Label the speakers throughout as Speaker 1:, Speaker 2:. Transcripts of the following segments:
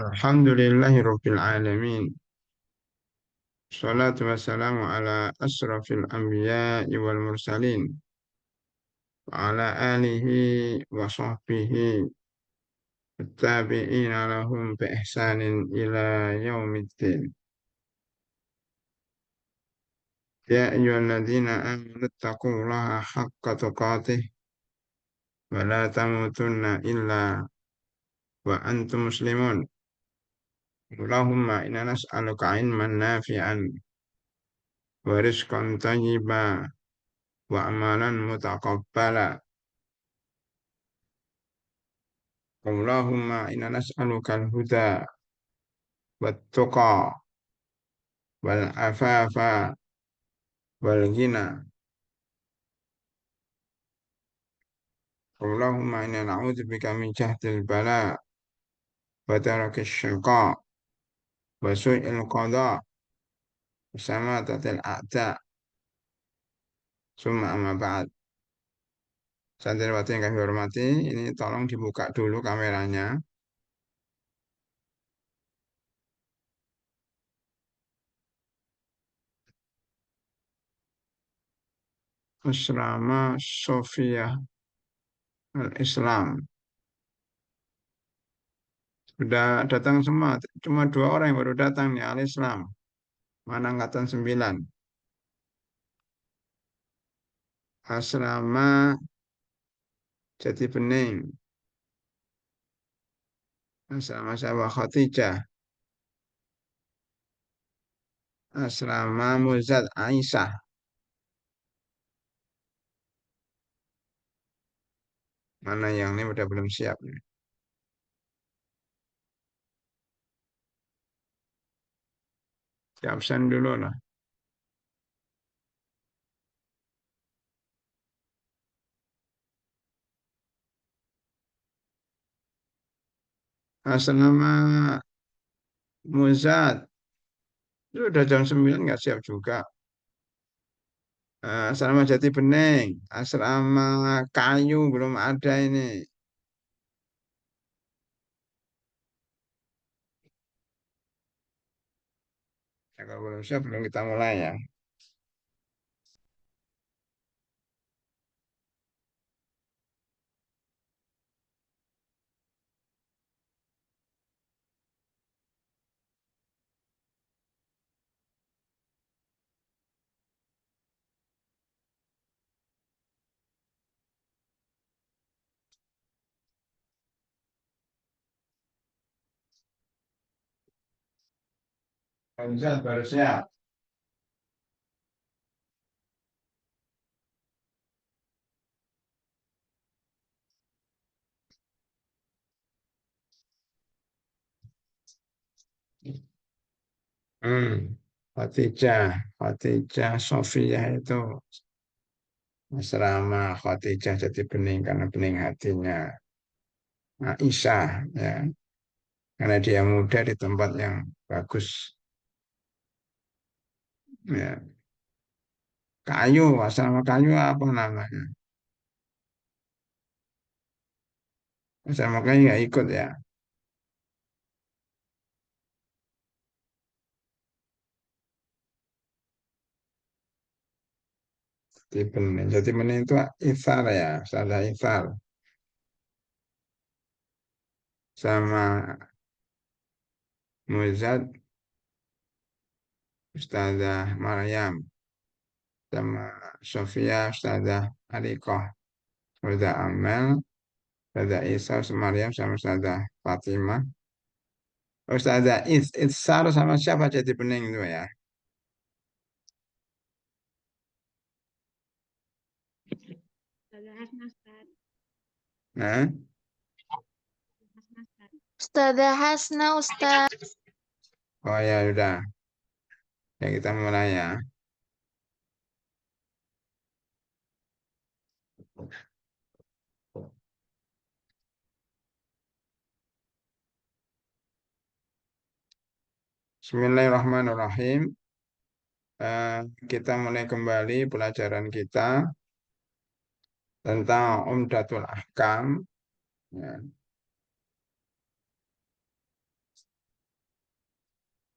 Speaker 1: Alhamdulillahirabbil alamin. Shalatu wassalamu ala asrafil anbiya'i wal mursalin wa ala alihi wa sahbihi tabi'ina lahum bi ihsanin ila yaumiddin. Ya ayyuhalladzina amanu taqullaha haqqa tuqatih wa la tamutunna illa wa antum muslimun. Allahumma inna nas'aluka ilman nafi'an wa rizqan thayyiban wa amalan mutaqabbala. Allahumma inna nas'aluka al-huda wat-tuqa wal-afafa wal-ghina. Allahumma inna na'udzubika min jahdil bala wa darakis syiqa wa su'il qada wa samatatil a'da. Summa amma ba'd. Santriwati yang kami hormati, ini tolong dibuka dulu kameranya. Asrama Sofia Al-Islam. Sudah datang semua, cuma dua orang yang baru datang nih Al-Islam. Mana angkatan 9. Asrama Jati Bening. Asrama Sawah Khadijah. Asrama Muzad Aisyah. Mana yang ini udah belum siap nih. Di absen dulu lah. Asrama Muzad. Sudah jam 9 nggak siap juga. Asrama Jati Bening. Asrama Kayu belum ada ini. Ya, kalau belum siap belum kita mulai ya. Muzad baru siap. Hmm. Fatijah Sofia itu asrama Khadijah Jati Bening karena bening hatinya Aisyah ya. Karena dia muda di tempat yang bagus ya. Kayu, asrama kayu apa namanya? Asrama kayu nggak ikut ya. Jadi benih itu ithar ya, salah ithar sama Muzad Ustazah Maryam sama Sofia Ustazah Arikoh, Ustazah Amel, Ustazah Isa, Ustazah Maryam sama Ustazah Fatimah. Ustazah Itsar sama siapa jadi bening itu ya? Nah,
Speaker 2: Ustazah Hasna, Ustaz.
Speaker 1: oh ya udah, ya kita mulai ya. Bismillahirrahmanirrahim. Kita mulai kembali pelajaran kita tentang Umdatul Ahkam. Ya.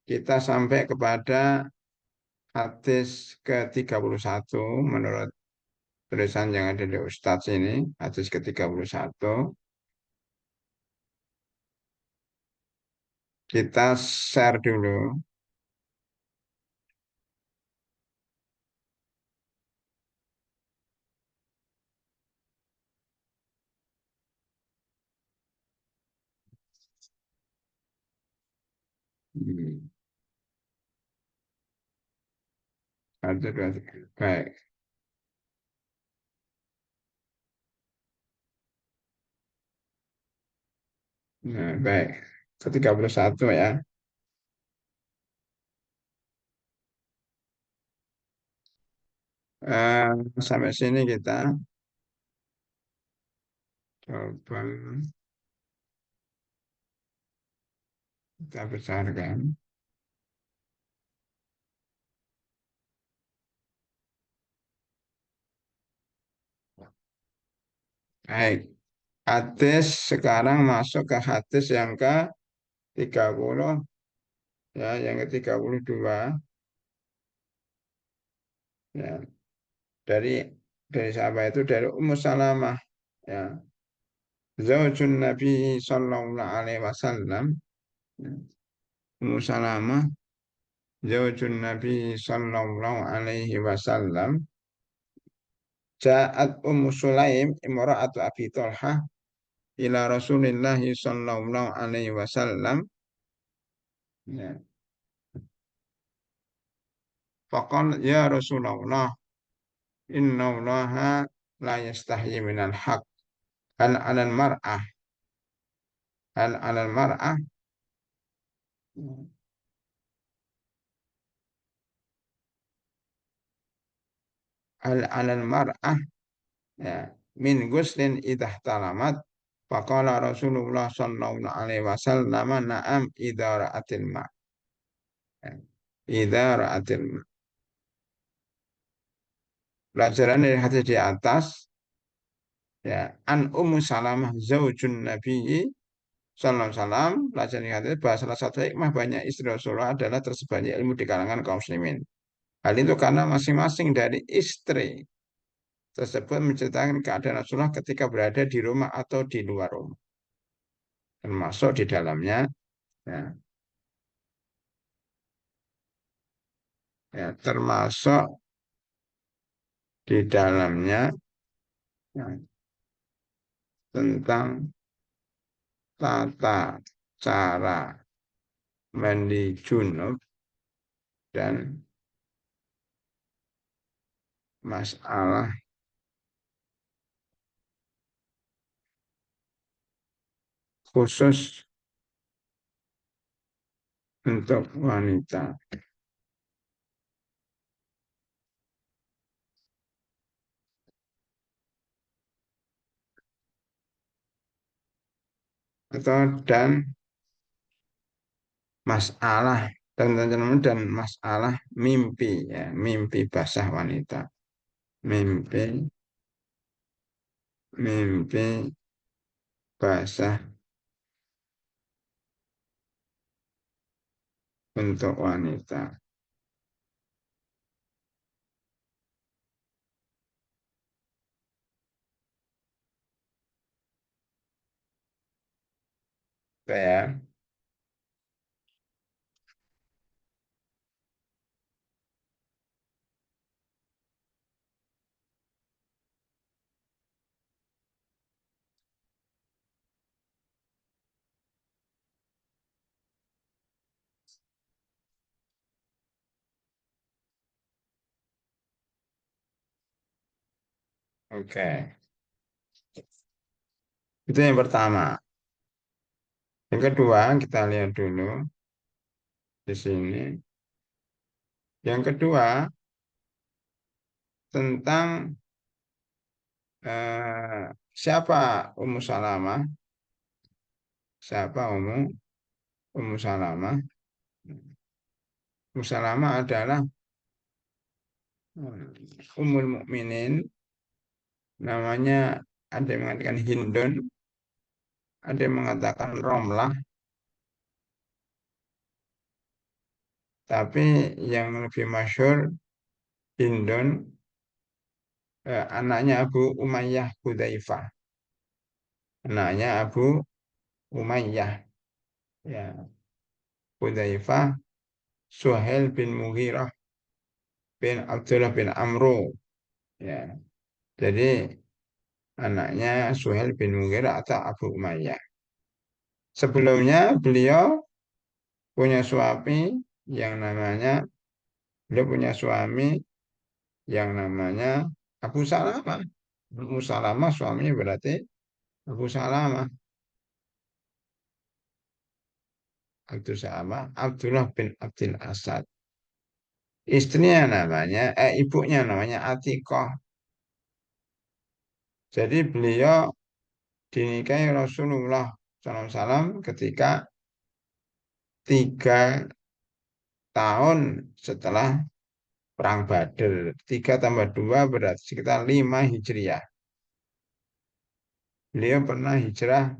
Speaker 1: kita sampai kepada hadis ke-31 menurut tulisan yang ada di Ustadz ini, hadis ke-31. Kita share dulu. Hmm. Satu, dua, tiga. Baik. Nah, baik. Ke-31 ya. Eh, Sampai sini kita coba kita besarkan. Baik. Hadis sekarang masuk ke hadis yang ke-30 ya, yang ke-32 ya. Dari siapa itu? Dari Ummu Salamah ya. Zaujun Nabi Sallallahu Alaihi Wasallam. Ya. Ummu Salamah zaujun Nabi Sallallahu Alaihi Wasallam. Ja'at Ummu Sulaim imra'atu Abi Talha ila Rasulillah Sallallahu Alaihi Wasallam. Ya. Faqal ya Rasulullah inna allaha la yastahyi minal haq hal 'alal mar'ah hal 'alal mar'ah hal 'alal mar'ah ya min guslin idah talamat faqala Rasulullah sallallahu alaihi wasallam na'am idza ra'atil ma ya. Idza ra'atil ma. Pelajaran dari hadis di atas ya an Ummu Salamah zaujun Nabi sallallahu alaihi wasallam. Pelajaran dari hadis bahwa salah satu hikmah banyak istri Rasulullah adalah tersebarnya ilmu di kalangan kaum muslimin. Hal itu karena masing-masing dari istri tersebut menceritakan keadaan Rasulullah ketika berada di rumah atau di luar rumah, termasuk di dalamnya, ya, ya, termasuk di dalamnya ya, tentang tata cara mandi junub dan masalah khusus untuk wanita. Atau dan masalah dan masalah mimpi ya, mimpi basah wanita. Mimpi mimpi basah untuk wanita. Oke ya. Oke. Itu yang pertama. Yang kedua, kita lihat dulu di sini. Yang kedua, tentang siapa Ummu Salamah? Siapa Ummu Salamah? Ummu Salamah adalah Ummul Mukminin, namanya ada yang mengatakan Hindun, ada yang mengatakan Romlah, Tapi yang lebih masyhur Hindun, anaknya Abu Umayyah Hudzaifah. Anaknya Abu Umayyah, ya, Hudzaifah Suhail bin Mughirah bin Abdullah bin Amru, ya. Jadi anaknya Suhail bin Mughirah atau Abu Umayyah. Sebelumnya beliau punya suami yang namanya beliau punya suami yang namanya Abu Salamah. Abu Salamah suaminya berarti Abu Salamah. Abdul Salamah Abdullah bin Abdul Asad. Istrinya namanya, ibunya namanya Atikoh. Jadi beliau dinikahi Rasulullah SAW ketika 3 tahun setelah Perang Badar. 3 tambah 2 berarti sekitar 5 Hijriah. Beliau pernah hijrah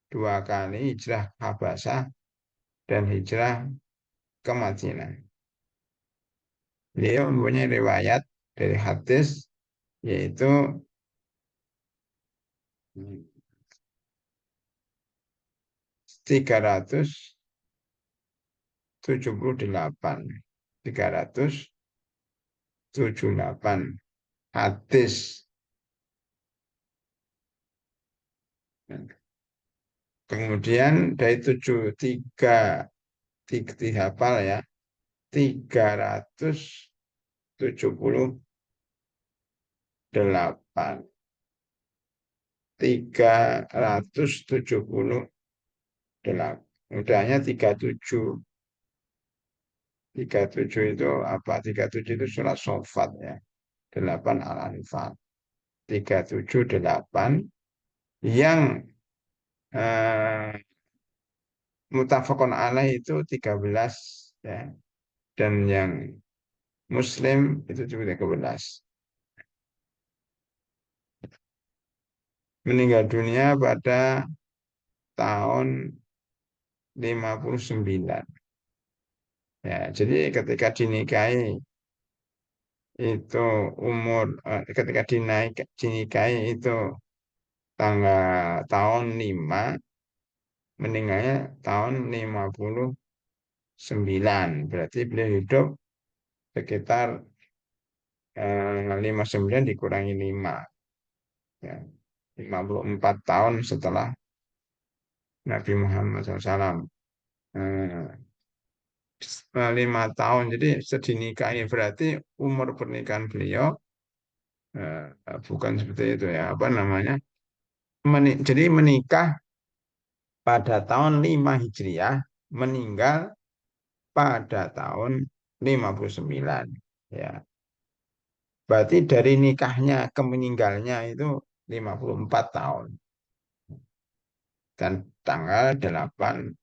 Speaker 1: 2 kali, hijrah Habasyah dan hijrah ke Madinah. Beliau mempunyai riwayat dari hadis, yaitu 378. 378 hadis. Kemudian dari tiga hafal ya, 378. 378. Mudahnya 37. 37 itu apa? 37 itu surat Shofat ya. 8 Al-Anfal. 378 yang eh, mutafakun alaih itu 13, ya. Dan yang Muslim itu juga 13. Meninggal dunia pada tahun 59. Ya, jadi ketika dinikahi itu ketika dinikahi itu tahun 5, meninggalnya tahun 59. Berarti beliau hidup sekitar 59 dikurangi 5, ya, 54 tahun setelah Nabi Muhammad SAW. 5 tahun, jadi sedinikahi berarti umur pernikahan beliau bukan seperti itu ya, apa namanya, jadi menikah pada tahun 5 Hijriah, meninggal pada tahun 59, ya. Berarti dari nikahnya ke meninggalnya itu 54 tahun. Dan tanggal 8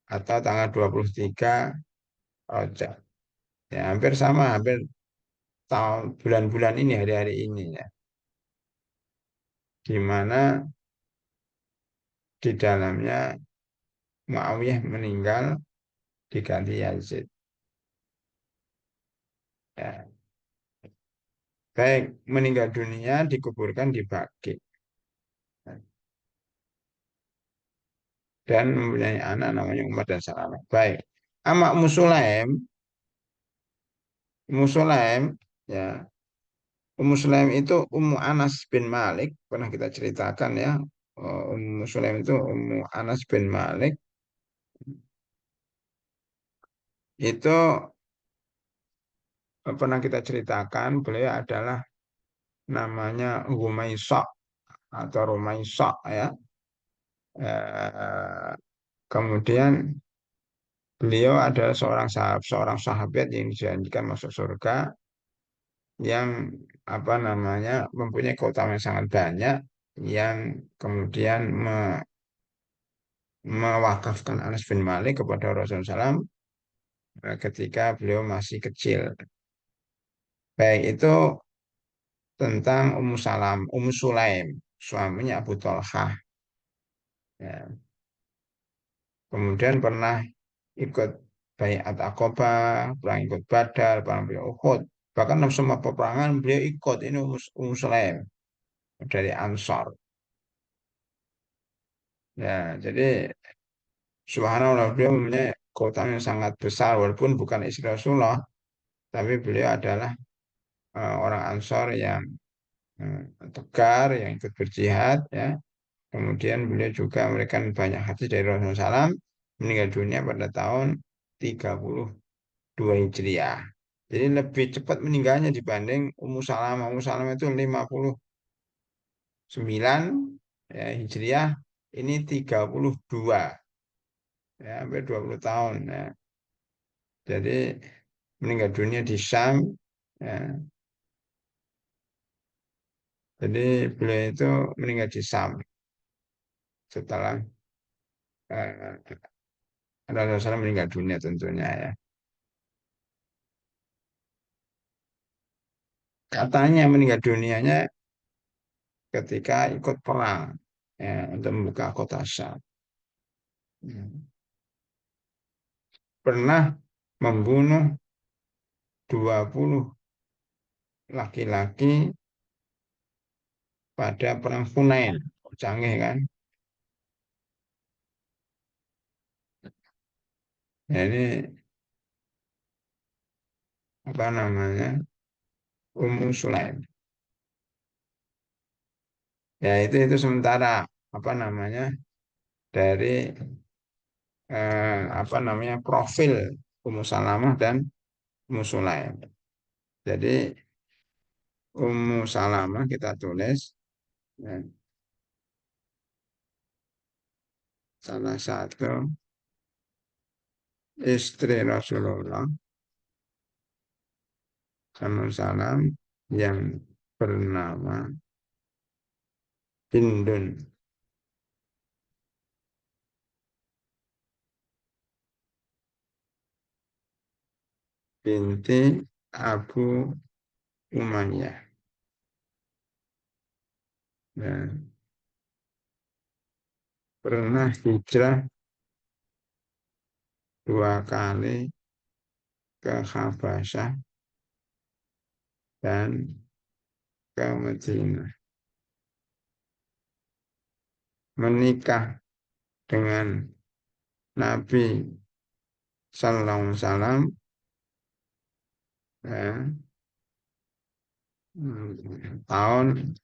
Speaker 1: atau tanggal 23 Rajab. Ya, hampir sama, hampir tahun bulan-bulan ini, hari-hari ini ya. Di mana di dalamnya Muawiyah meninggal diganti Yazid. Ya. Baik, meninggal dunia dikuburkan di Baqi dan mempunyai anak namanya Umar dan Salamah. Baik. Ama Ummu Sulaim, ya. Ummu Sulaim itu Ummu Anas bin Malik, pernah kita ceritakan ya. Ummu Sulaim itu Ummu Anas bin Malik. Itu pernah kita ceritakan, beliau adalah namanya Humaisa atau Rumaisa ya. Eh, Kemudian beliau adalah seorang sahabat yang dijanjikan masuk surga, yang apa namanya mempunyai keutamaan yang sangat banyak, yang kemudian mewakafkan Anas bin Malik kepada Rasulullah SAW ketika beliau masih kecil. Baik itu tentang Ummu Sulaim, suaminya Abu Thalhah. Ya. Kemudian pernah ikut Baiat Aqabah, perang ikut Badar, perang beliau Uhud. Bahkan dalam semua peperangan beliau ikut. Ini Ummu Sulaim dari Ansor. Ya, jadi subhanallah beliau mempunyai keutamaan yang sangat besar walaupun bukan istri Rasulullah, tapi beliau adalah orang Ansor yang tegar, yang ikut berjihad, ya. Kemudian beliau juga memberikan banyak hadis dari Rasulullah SAW, meninggal dunia pada tahun 32 Hijriah. Jadi lebih cepat meninggalnya dibanding Ummu Salamah. Ummu Salamah itu 59 ya, Hijriah, ini 32, ya, hampir 20 tahun. Ya. Jadi meninggal dunia di Syam. Ya. Jadi beliau itu meninggal di Syam setelah Rasulullah SAW meninggal dunia tentunya, ya. Katanya meninggal dunianya ketika ikut perang, ya, untuk membuka kota Syam. Hmm. Pernah membunuh 20 laki-laki pada perang Hunain. Canggih kan? Jadi apa namanya? Ummu Sulaim. Ya itu sementara apa namanya? Dari apa namanya? Profil Ummu Salamah dan Ummu Sulaim. Jadi Ummu Salamah kita tulis, ya, salah satu istri Rasulullah SAW yang bernama Hindun binti Abu Umayyah. Dan pernah hijrah 2 kali ke Habasyah dan ke Madinah. Menikah dengan Nabi Sallallahu Alaihi Wasallam, ya, tahun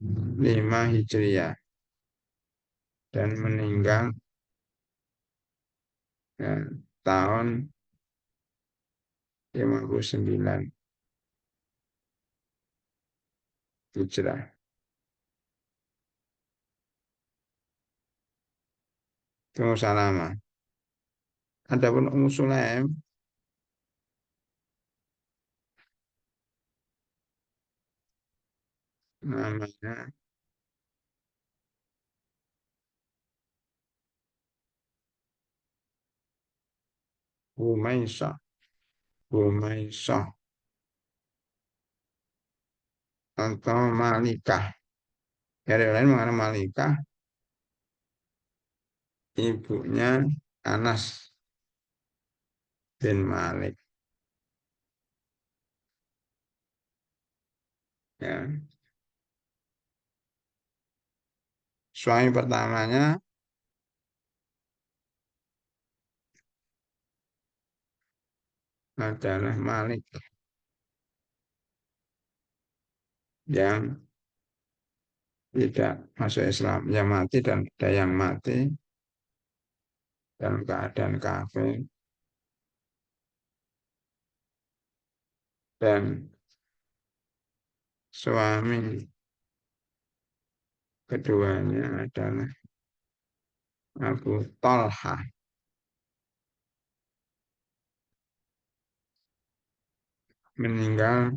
Speaker 1: 5 Hijriah dan meninggal, ya, tahun 59 Hijrah. Itu Salamah. Adapun Ummu Sulaim namanya Umaysah. Umaysah atau Malikah. Dari lain mengenai Malikah, ibunya Anas bin Malik. Ya. Suami pertamanya adalah Malik yang tidak masuk Islam, yang mati dan ada yang mati dalam keadaan kafir, dan suami keduanya adalah Abu Talha, meninggal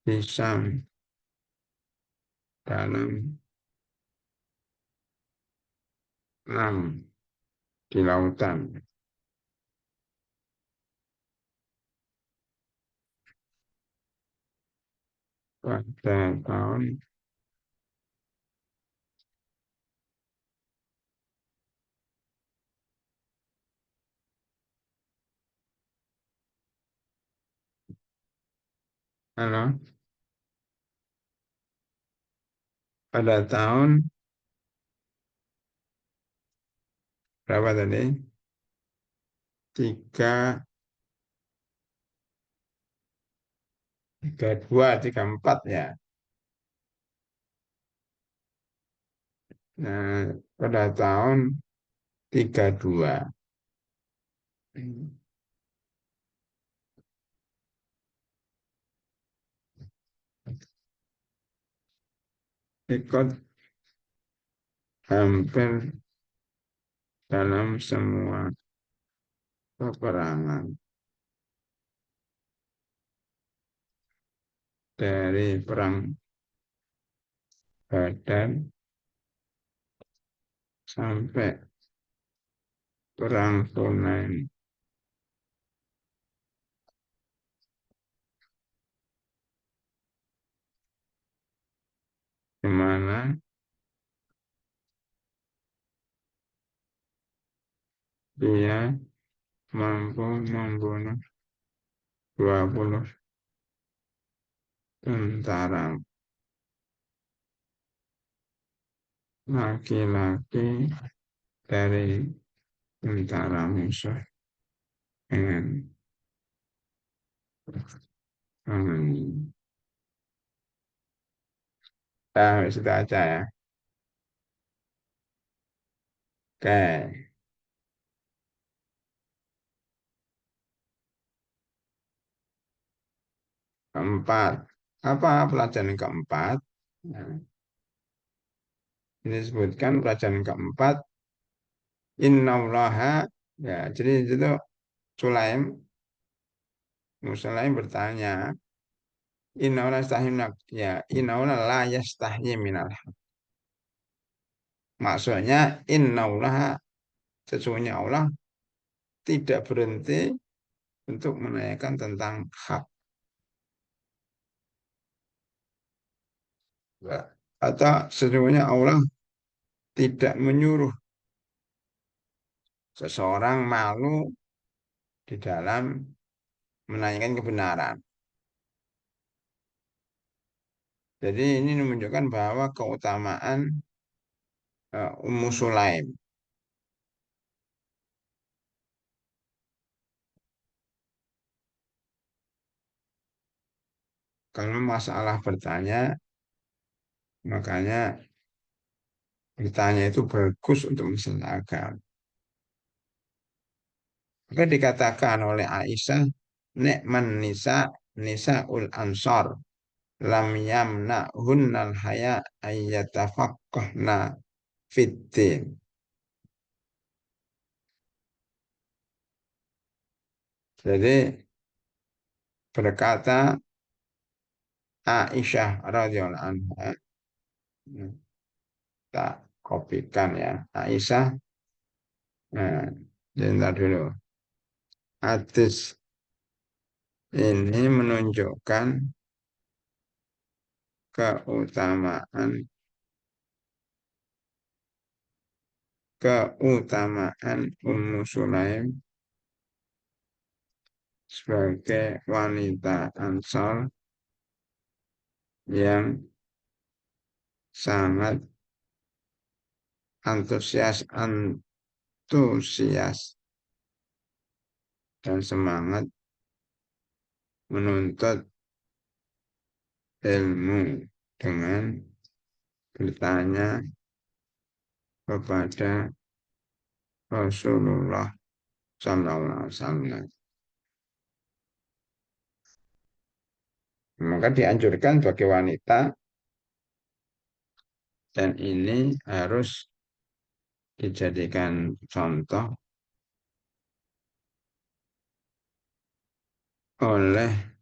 Speaker 1: di Syam dalam di lautan pada tahun Halo, pada tahun berapa tadi? Tiga, tiga dua, tiga empat ya. Nah, pada tahun tiga dua. Ikut hampir dalam semua peperangan dari perang Badar sampai perang Hunain, di mana dia mampu membunuh 20 tentara laki-laki dari tentara musuh dengan tangan. Nah, sudah aja ya. Oke, keempat. Apa pelajaran keempat? Nah, ini disebutkan pelajaran keempat. Innallaha, ya, jadi itu Sulaim, Sulaim bertanya, Innaullah yastahyi ya, Innaullah la yastahyi minal haq. Maksudnya Innaullah, sesungguhnya Allah tidak berhenti untuk menanyakan tentang hak. Ya. Atau sesungguhnya Allah tidak menyuruh seseorang malu di dalam menanyakan kebenaran. Jadi ini menunjukkan bahwa keutamaan Ummu Sulaim. Kalau masalah bertanya, makanya bertanya itu bagus untuk masalah agama. Maka dikatakan oleh Aisyah, Ne'man nisa ul ansor lam yamna'hunnal haya ayyatafaqqahna fiddin. Jadi berkata Aisyah radhiyallahu anha, tak kopikan ya. Aisyah, nah, sebentar dulu. Hadis ini menunjukkan keutamaan keutamaan Ummu Sulaim sebagai wanita Ansor yang sangat antusias dan semangat menuntut ilmu dengan bertanya kepada Rasulullah Sallallahu Alaihi Wasallam. Maka dianjurkan bagi wanita dan ini harus dijadikan contoh oleh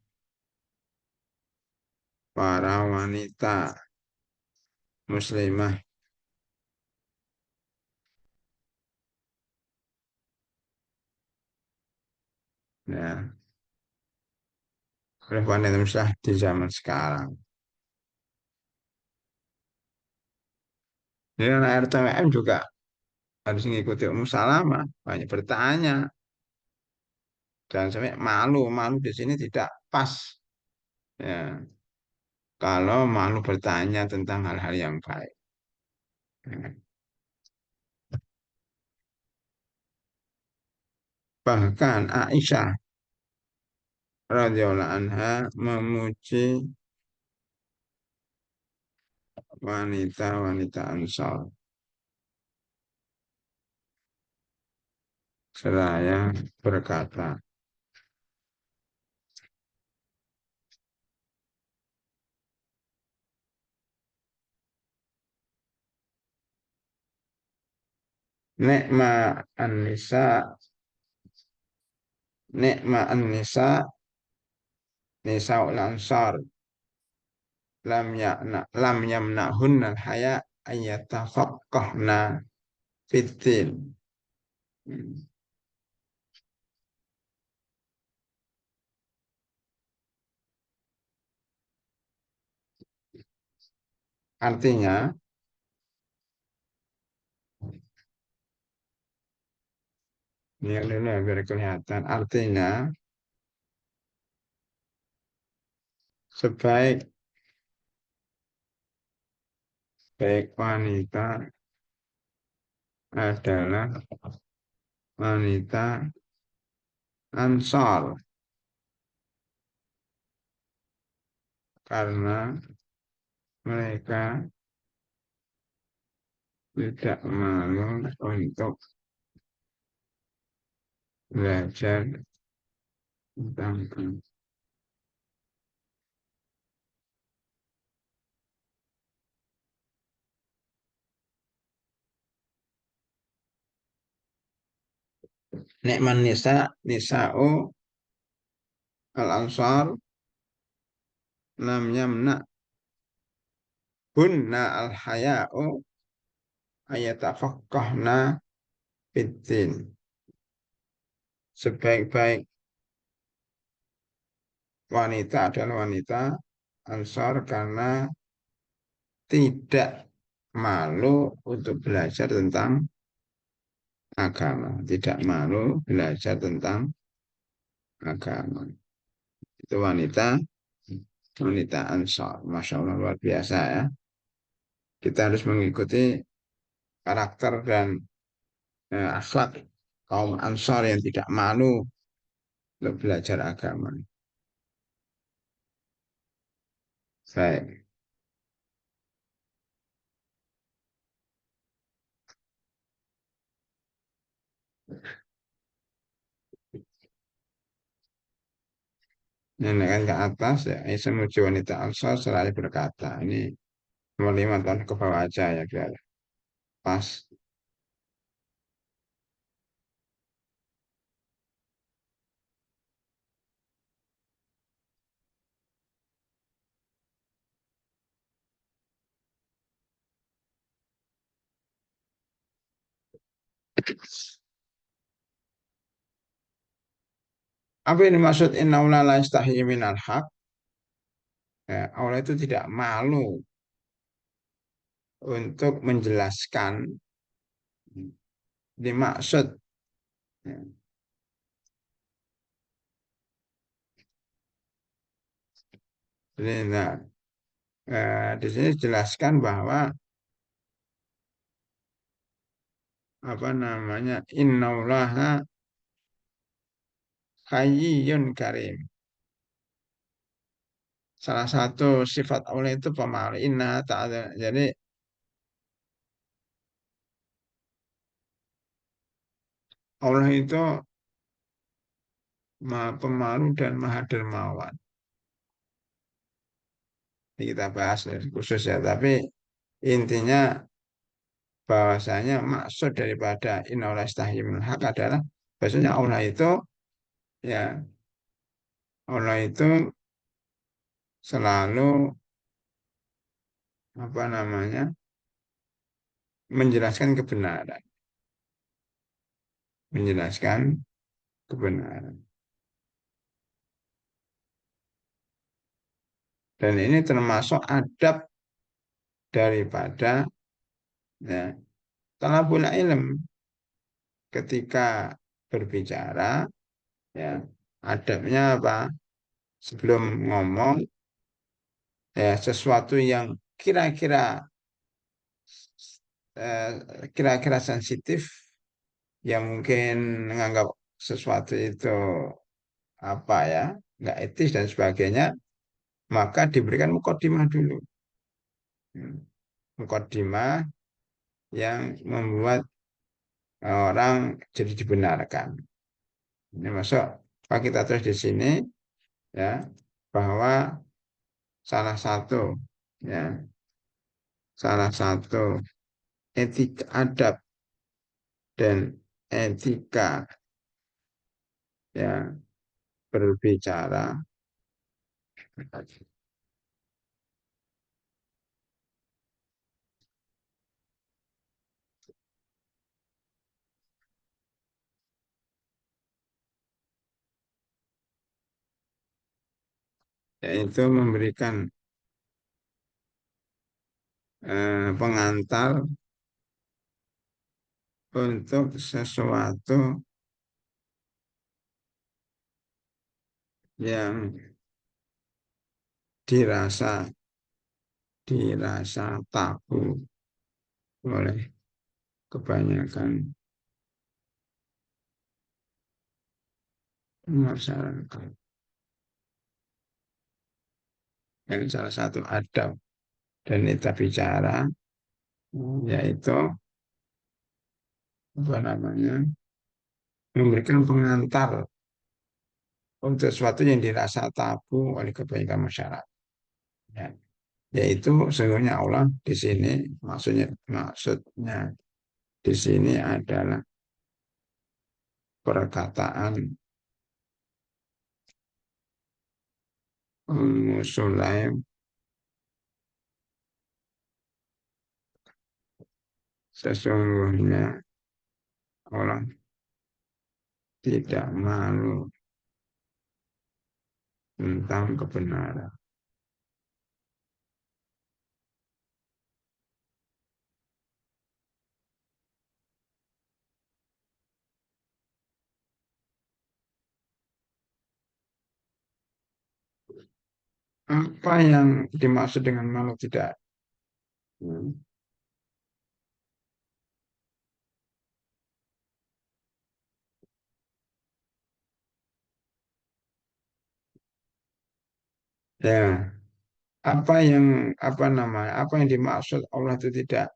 Speaker 1: para wanita muslimah ya, oleh wanita muslimah di zaman sekarang. Jadi anak RTWM juga harus mengikuti Ummu Salamah, banyak bertanya dan sampai malu di sini tidak pas Ya, kalau malu bertanya tentang hal-hal yang baik. Ya. Bahkan Aisyah radhiyallahu anha memuji wanita-wanita Ansar seraya berkata, Nikma an-nisa, nikma an-nisa, nisaul ansar, lam yamna'hunna al-haya ayyatafaqqahna fiddin. Artinya, ini biar kelihatan. Artinya, sebaik baik wanita adalah wanita Ansar karena mereka tidak malu untuk belajar tentang nikman nisa nisa'u al-ansar lam yamna hunna al-haya'u ayatafaqqahna fiddin. Sebaik-baik wanita adalah wanita Ansar karena tidak malu untuk belajar tentang agama, tidak malu belajar tentang agama. Itu wanita wanita Ansar. Masya Allah luar biasa ya. Kita harus mengikuti karakter dan akhlak kaum Ansar yang tidak malu untuk belajar agama. Baik. Ini kan ke atas ya. Isa menuju wanita Ansar seraya berkata. Ini nomor 5 tahun ke bawah aja ya biar pas. Apa ini maksud innaula la yastahi minal haq? Ya, Allah itu tidak malu untuk menjelaskan dimaksud. Ya, jadi, nah, di sini jelaskan bahwa apa namanya innaulaha hayyun karim. Salah satu sifat Allah itu pemalu. Inna ta'ala. Jadi Allah itu maha pemalu dan maha dermawan. Ini kita bahas khusus ya. Tapi intinya bahwasanya maksud daripada innallaha yastahyil haq adalah bahwasanya ya Allah itu selalu apa namanya menjelaskan kebenaran, menjelaskan kebenaran. Dan ini termasuk adab daripada ya, talabul ilm ketika berbicara ya adabnya apa? Sebelum ngomong ya sesuatu yang kira-kira eh, kira-kira sensitif yang mungkin menganggap sesuatu itu apa ya nggak etis dan sebagainya, maka diberikan mukadimah dulu. Mukadimah yang membuat orang jadi dibenarkan. Ini masuk kalau kita terus di sini ya bahwa salah satu ya salah satu etika adab dan etika ya berbicara yaitu memberikan pengantar untuk sesuatu yang dirasa dirasa tabu oleh kebanyakan masyarakat. Yang salah satu adab dan nita bicara yaitu apa namanya memberikan pengantar untuk sesuatu yang dirasa tabu oleh kebanyakan masyarakat. Ya. Yaitu sesungguhnya Allah di sini maksudnya di sini adalah perkataan Ummu Sulaim sesungguhnya Allah tidak malu tentang kebenaran. Apa yang dimaksud dengan malu tidak? Hmm. Ya, apa namanya? Apa yang dimaksud Allah itu tidak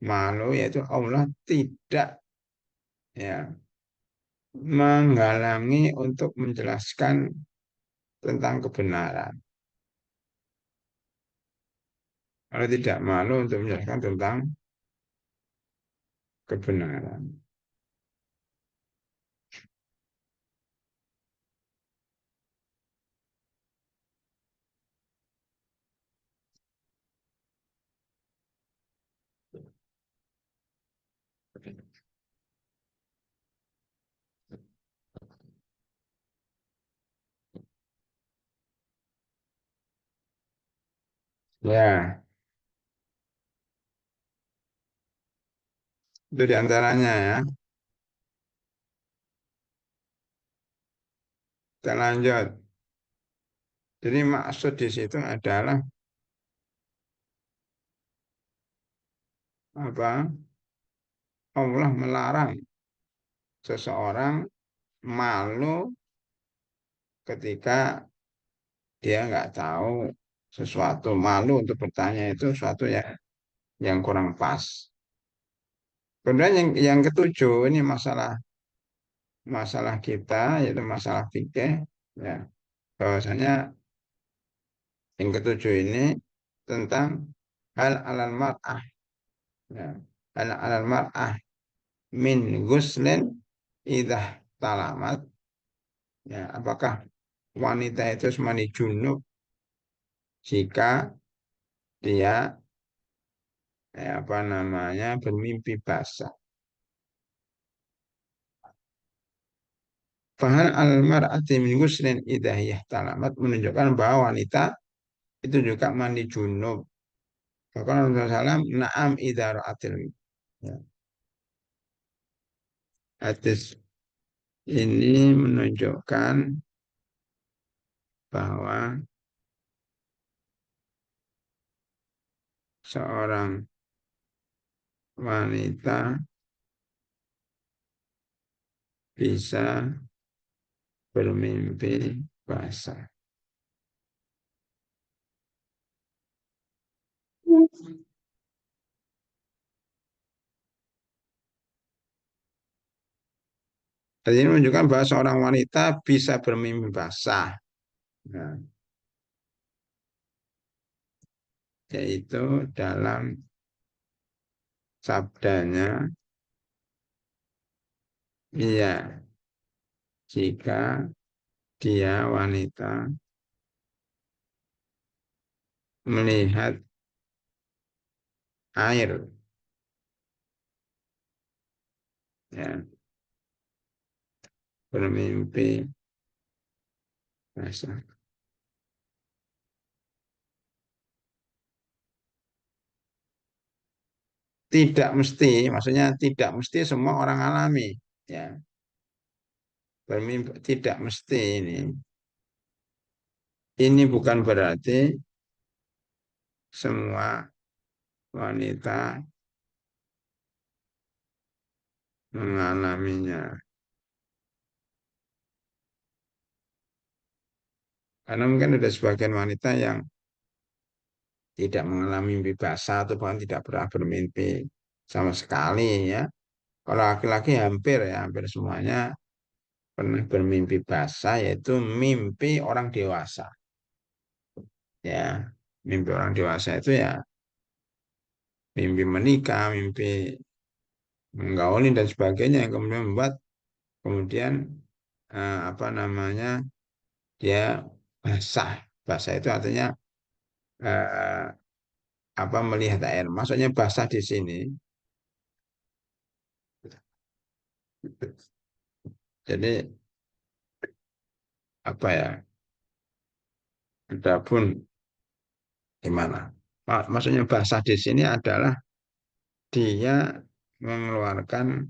Speaker 1: malu yaitu Allah tidak ya menghalangi untuk menjelaskan tentang kebenaran. Allah tidak malu untuk menjelaskan tentang kebenaran. Ya, itu diantaranya ya. Kita lanjut. Jadi maksud di situ adalah apa? Allah melarang seseorang malu ketika dia nggak tahu sesuatu, malu untuk bertanya itu sesuatu yang kurang pas. Kemudian yang ketujuh ini masalah masalah kita yaitu masalah fikih ya bahwasanya yang ketujuh ini tentang hal alal mar'ah ya. Hal alal mar'ah min guslin idah talamat ya apakah wanita itu mandi junub jika dia apa namanya bermimpi basah. Fahal al mar'ati min guslin idahiyah talamat menunjukkan bahwa wanita itu juga mandi junub. Bahkan Rasulullah SAW naam idhar atil. Ya. Hadis ini menunjukkan bahwa seorang wanita bisa bermimpi basah. Jadi ini menunjukkan bahwa seorang wanita bisa bermimpi basah. Nah, yaitu dalam sabdanya, iya, jika dia wanita melihat air, ya, bermimpi basah. Tidak mesti, maksudnya tidak mesti semua orang alami, ya. Bermimpi tidak mesti ini. Ini bukan berarti semua wanita mengalaminya. Karena mungkin ada sebagian wanita yang tidak mengalami mimpi basah atau bahkan tidak pernah bermimpi sama sekali ya. Kalau laki-laki hampir ya, hampir semuanya pernah bermimpi basah yaitu mimpi orang dewasa. Ya, mimpi orang dewasa itu ya mimpi menikah, mimpi menggauli dan sebagainya yang kemudian membuat kemudian apa namanya dia basah. Basah itu artinya eh, apa melihat air. Maksudnya basah di sini. Jadi apa ya? Adapun gimana? Maksudnya basah di sini adalah dia mengeluarkan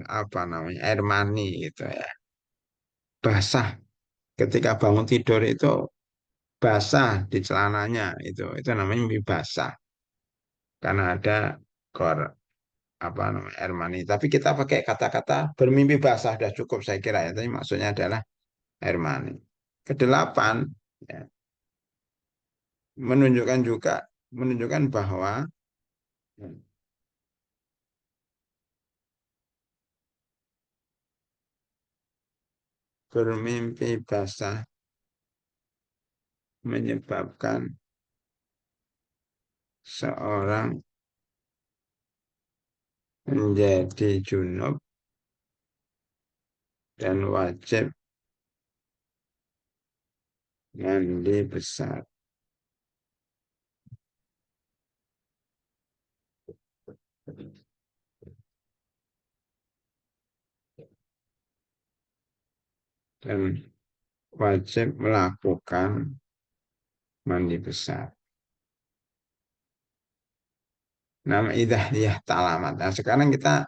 Speaker 1: apa namanya air mani gitu ya. Basah ketika bangun tidur itu basah di celananya itu namanya mimpi basah karena ada gor apa namanya air mani. Tapi kita pakai kata-kata bermimpi basah sudah cukup saya kira ya. Tapi maksudnya adalah air mani. Kedelapan ya, menunjukkan juga menunjukkan bahwa ya, bermimpi basah menyebabkan seorang menjadi junub dan wajib mandi besar. Dan wajib melakukan mandi besar. Nama idahiyah talamat. Nah, sekarang kita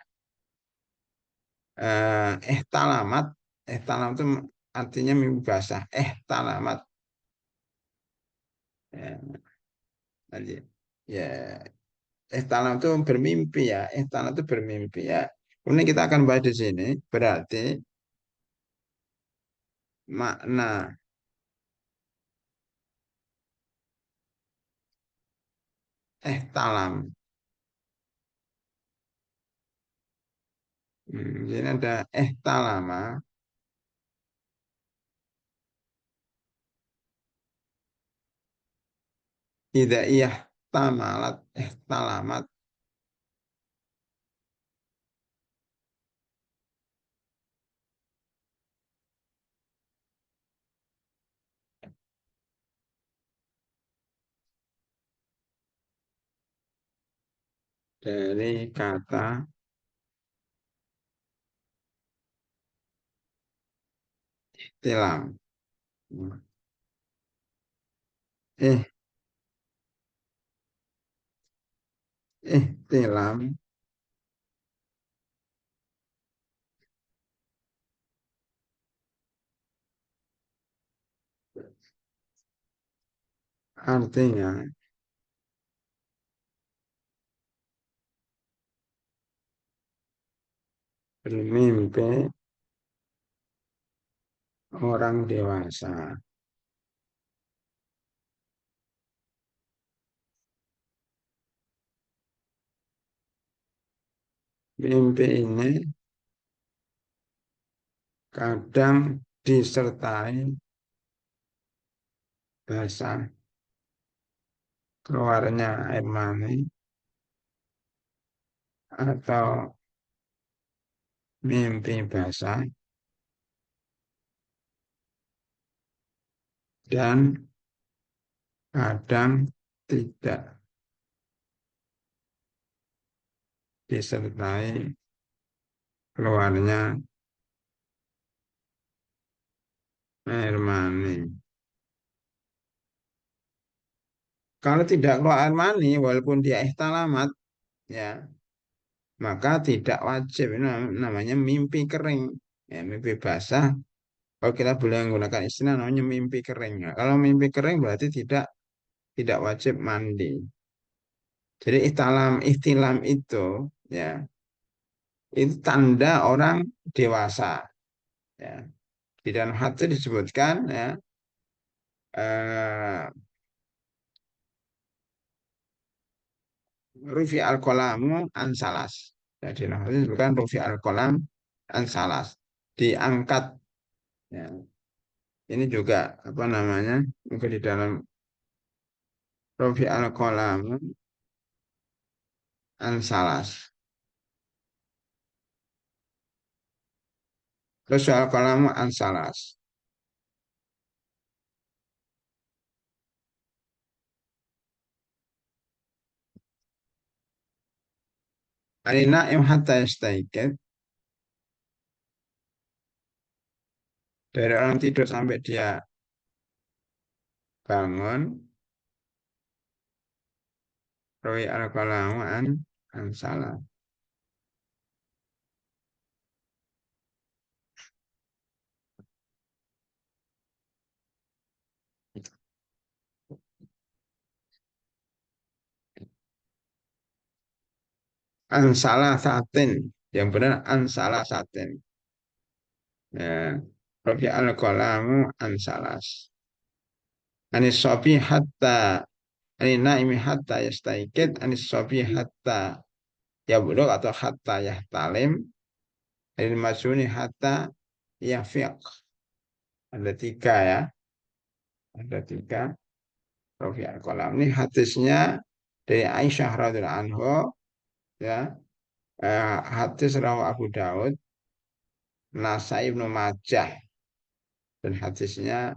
Speaker 1: talamat, talamat itu artinya mimpi basah. Talamat. Ya, nanti ya talamat itu bermimpi ya. Talamat itu bermimpi ya. Kemudian kita akan bahas di sini. Berarti makna talam. Jadi ada talama. Tidak iya tamalat talamat dari kata tilam. Eh, tilam artinya bermimpi orang dewasa. Mimpi ini kadang disertai basah, keluarnya air mani, atau mimpi basah, dan kadang tidak disertai keluarnya air mani. Kalau tidak keluar air mani, walaupun dia ihtalamat, ya, maka tidak wajib. Ini namanya mimpi kering. Ya, mimpi basah. Kalau kita boleh menggunakan istilah namanya mimpi kering. Ya, kalau mimpi kering berarti tidak wajib mandi. Jadi ihtilam itu, ya, itu tanda orang dewasa. Ya. Di dalam hadis disebutkan, ya, eh, rufi al-qalamu ansalas. Jadi hadis disebutkan rufi al-qalam ansalas. Diangkat. Ya. Ini juga apa namanya? Mungkin di dalam rufi al-qalamu ansalas. Rufi al-qalamu ansalas. Alina im hatta yastaiqid, dari orang tidur sampai dia bangun. Rufi al-qalamu ansalas. Ansalah satin. Yang benar ansalah satin. Ya. Rufi al-qalamu ansalas. Anis sofi hatta anis naimi hatta yastaikid anis sofi hatta yablugh atau hatta yahtalim anis masuni hatta yafiq. Ada tiga, ya. Ada tiga. Rufi al-qalam. Ini hadisnya dari Aisyah radhiyallahu anha, ya. Hadis rawi Abu Daud, Nasai Ibnu Majah, dan hadisnya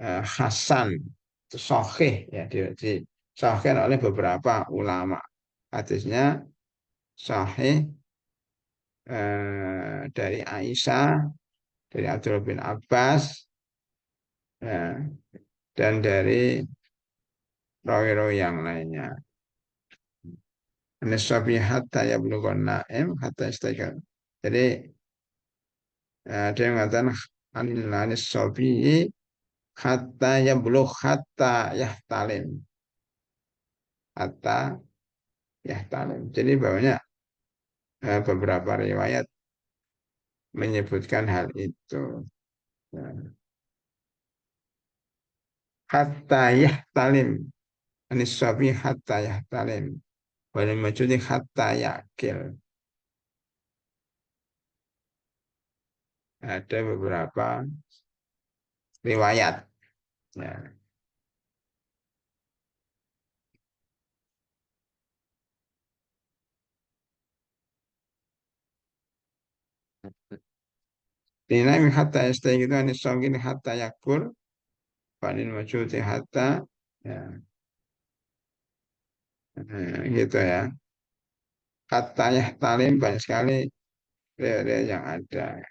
Speaker 1: Hasan, itu sahih, ya, sahih oleh beberapa ulama. Hadisnya sahih, dari Aisyah, dari Abdullah bin Abbas, ya, dan dari rawi-rawi yang lainnya. Nasabi hatta ya belum naim hatta istiqam. Jadi dia mengatakan anilanis sobi hatta ya belum hatta ya talim, hatta ya talim. Jadi banyak beberapa riwayat menyebutkan hal itu. Ya. Hatta ya talim, anis sobi hatta ya talim. Wal majudi hatta yakil. Ada beberapa riwayat. Ya. Dinami hatta yastayqidu anis sogini hatta yakbur. Panil majudi hatta, ya, gitu, ya. Hatta ya talim banyak sekali riwayat yang ada.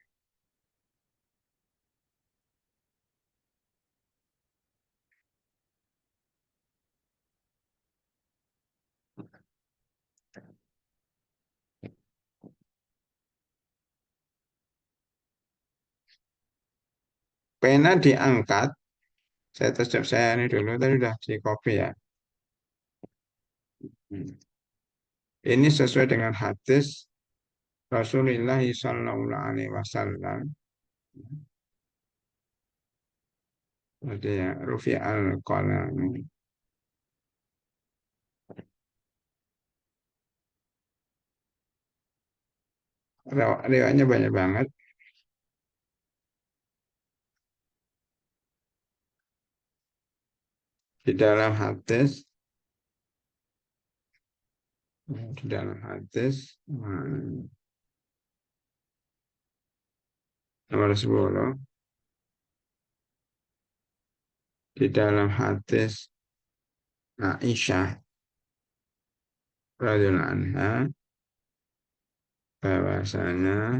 Speaker 1: Pena diangkat. Saya terjep saya ini dulu tadi sudah di copy, ya. Hmm. Ini sesuai dengan hadis Rasulullah sallallahu alaihi wasallam. Jadi ya, rufi al qalam. Riwayatnya banyak banget. Di dalam hadis, di dalam hadis, nomor 10, di dalam hadis Aisyah radhiyallahu anha bahwasanya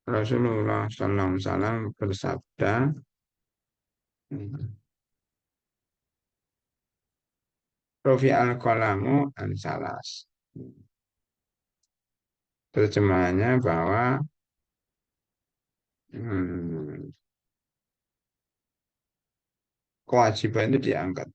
Speaker 1: Rasulullah sallallahu alaihi wasallam bersabda, Rofi al-qalamu an salas. Terjemahannya bahwa hmm, kewajiban itu diangkat.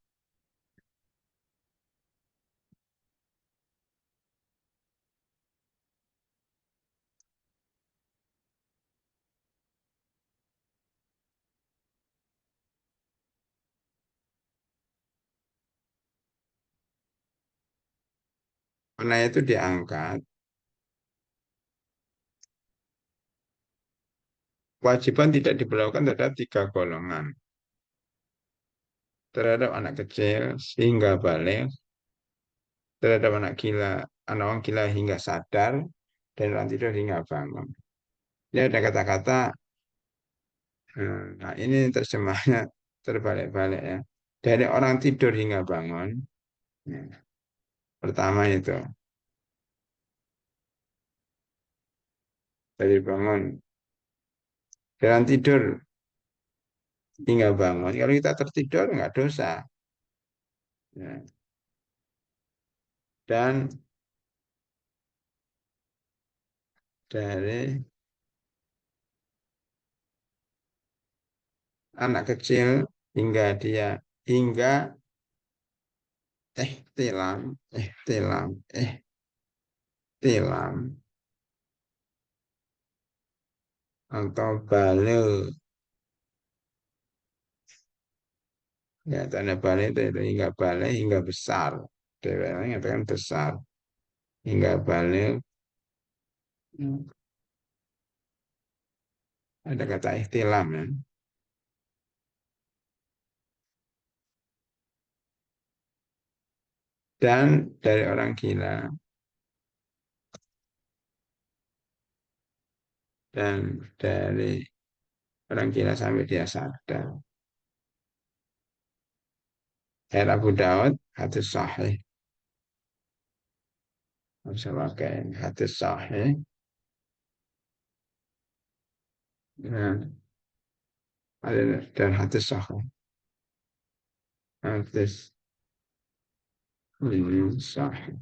Speaker 1: Karena itu diangkat, kewajiban tidak diberlakukan terhadap tiga golongan. Terhadap anak kecil hingga balik, terhadap anak orang gila hingga sadar, dan orang tidur hingga bangun. Ini ada kata-kata, nah ini terjemahnya terbalik-balik ya. Dari orang tidur hingga bangun, ya. Pertama itu, dari bangun, dari tidur hingga bangun. Kalau kita tertidur nggak dosa. Ya. Dan dari anak kecil hingga tilam, tilam, tilam atau balik. Ya, tanda balik itu hingga balik hingga besar. Dewa mengatakan besar hingga balik. Ada kata ihtilam ya. Dan dari orang gila dan dari orang gila sampai dia sadar. Era Abu Daud hadis sahih. Bisa pakai hadis sahih. Nah, ada dan hadis sahih. Hadis ini sahih.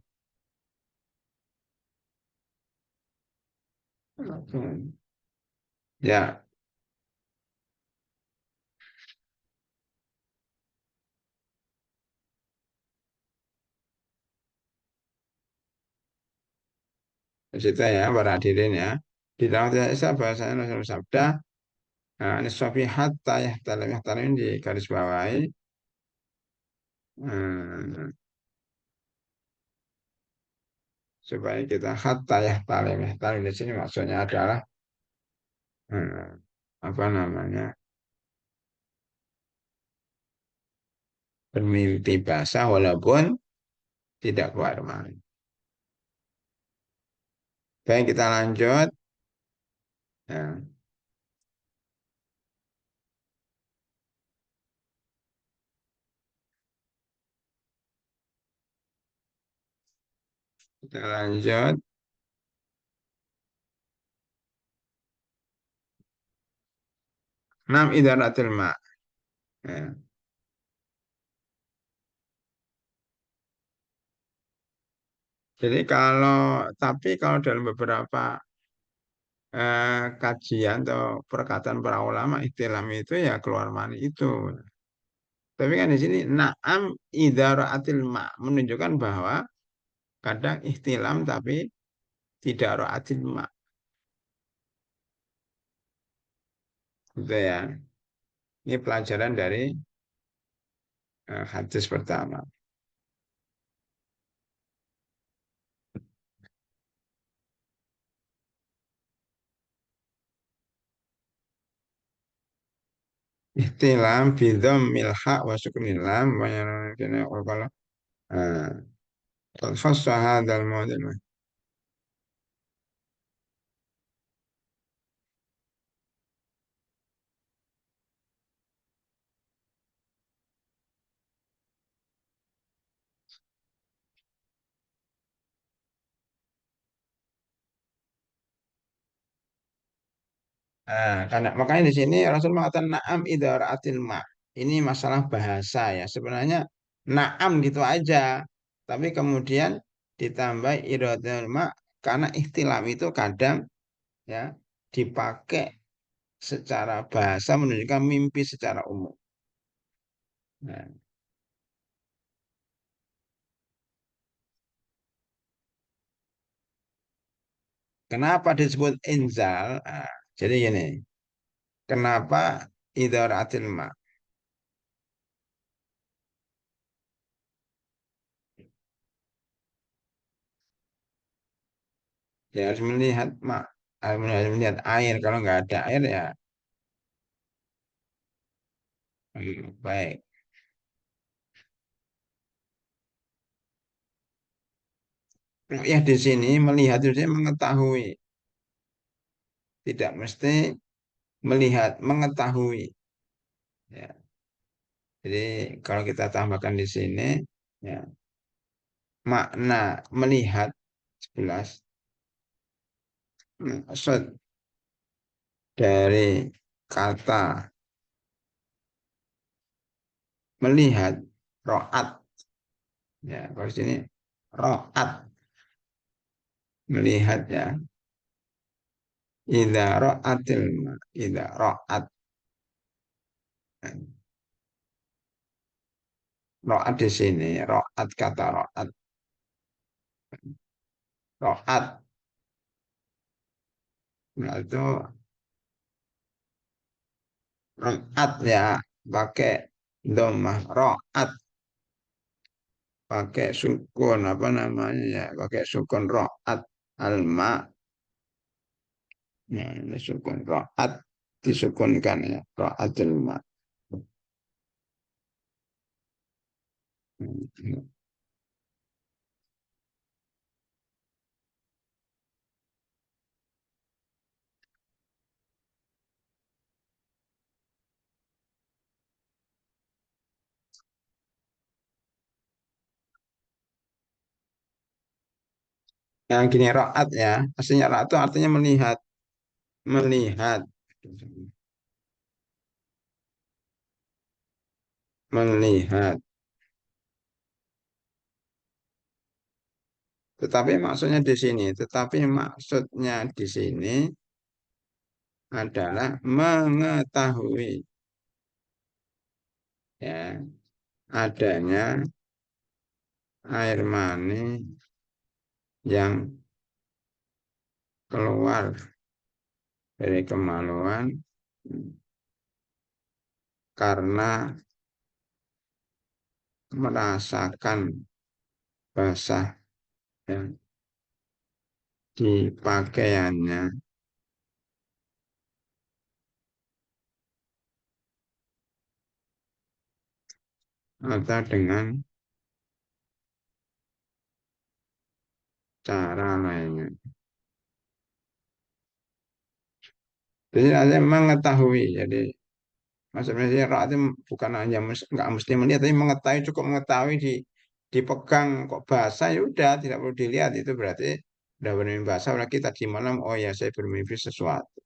Speaker 1: Ya, cerita ya para hadirin ya. Di dalam tidak Isa bahasanya Rasulullah sabda, ini sofi hatta ya talim di garis bawahi. Hmm, supaya kita hatta ya talim di sini maksudnya adalah apa namanya bermimpi basah walaupun tidak keluar mani. Baik kita lanjut. Ya, kita lanjut. Enam idaratul ma. Ya. Jadi tapi kalau dalam beberapa kajian atau perkataan para ulama ihtilam itu ya keluar mani itu. Tapi kan di sini na'am idaraatil ma menunjukkan bahwa kadang ihtilam tapi tidak ro'atil ma. Gitu ya. Ini pelajaran dari hadis pertama. Ihtilam bidham milha wa sukunilam wa yana kalau qad khassa hadzal mawdu'. Karena makanya di sini Rasul mengatakan na'am idaraatil ma. Ini masalah bahasa ya. Sebenarnya na'am gitu aja. Tapi kemudian ditambah idaraatil ma karena ikhtilam itu kadang ya dipakai secara bahasa menunjukkan mimpi secara umum. Nah, kenapa disebut inzal? Jadi gini, kenapa idaraatil ma? Ya harus melihat ma, harus melihat air. Kalau nggak ada air ya baik. Ya di sini melihat itu saya mengetahui, tidak mesti melihat, mengetahui. Ya, jadi kalau kita tambahkan di sini, ya makna melihat 11 maksud dari kata melihat roat. Ya, kalau di sini roat melihat ya. Ida roatil ma, ida roat. Roat di sini, roat kata roat, roat. Nah, itu roat ya pakai domah roat pakai sukun apa namanya ya pakai sukun roat alma ya ini sukun roat disukunkan ya roat alma. Yang gini roat ya aslinya roat itu artinya melihat melihat melihat tetapi maksudnya di sini tetapi maksudnya di sini adalah mengetahui ya adanya air mani yang keluar dari kemaluan karena merasakan basah ya, di pakaiannya atau dengan cara lainnya. Jadi ada mengetahui. Jadi maksudnya sih roh itu bukan hanya nggak mesti melihat, tapi mengetahui cukup mengetahui dipegang kok basah ya udah tidak perlu dilihat itu berarti udah bermimpi basah. Lagi tadi malam oh ya saya bermimpi sesuatu.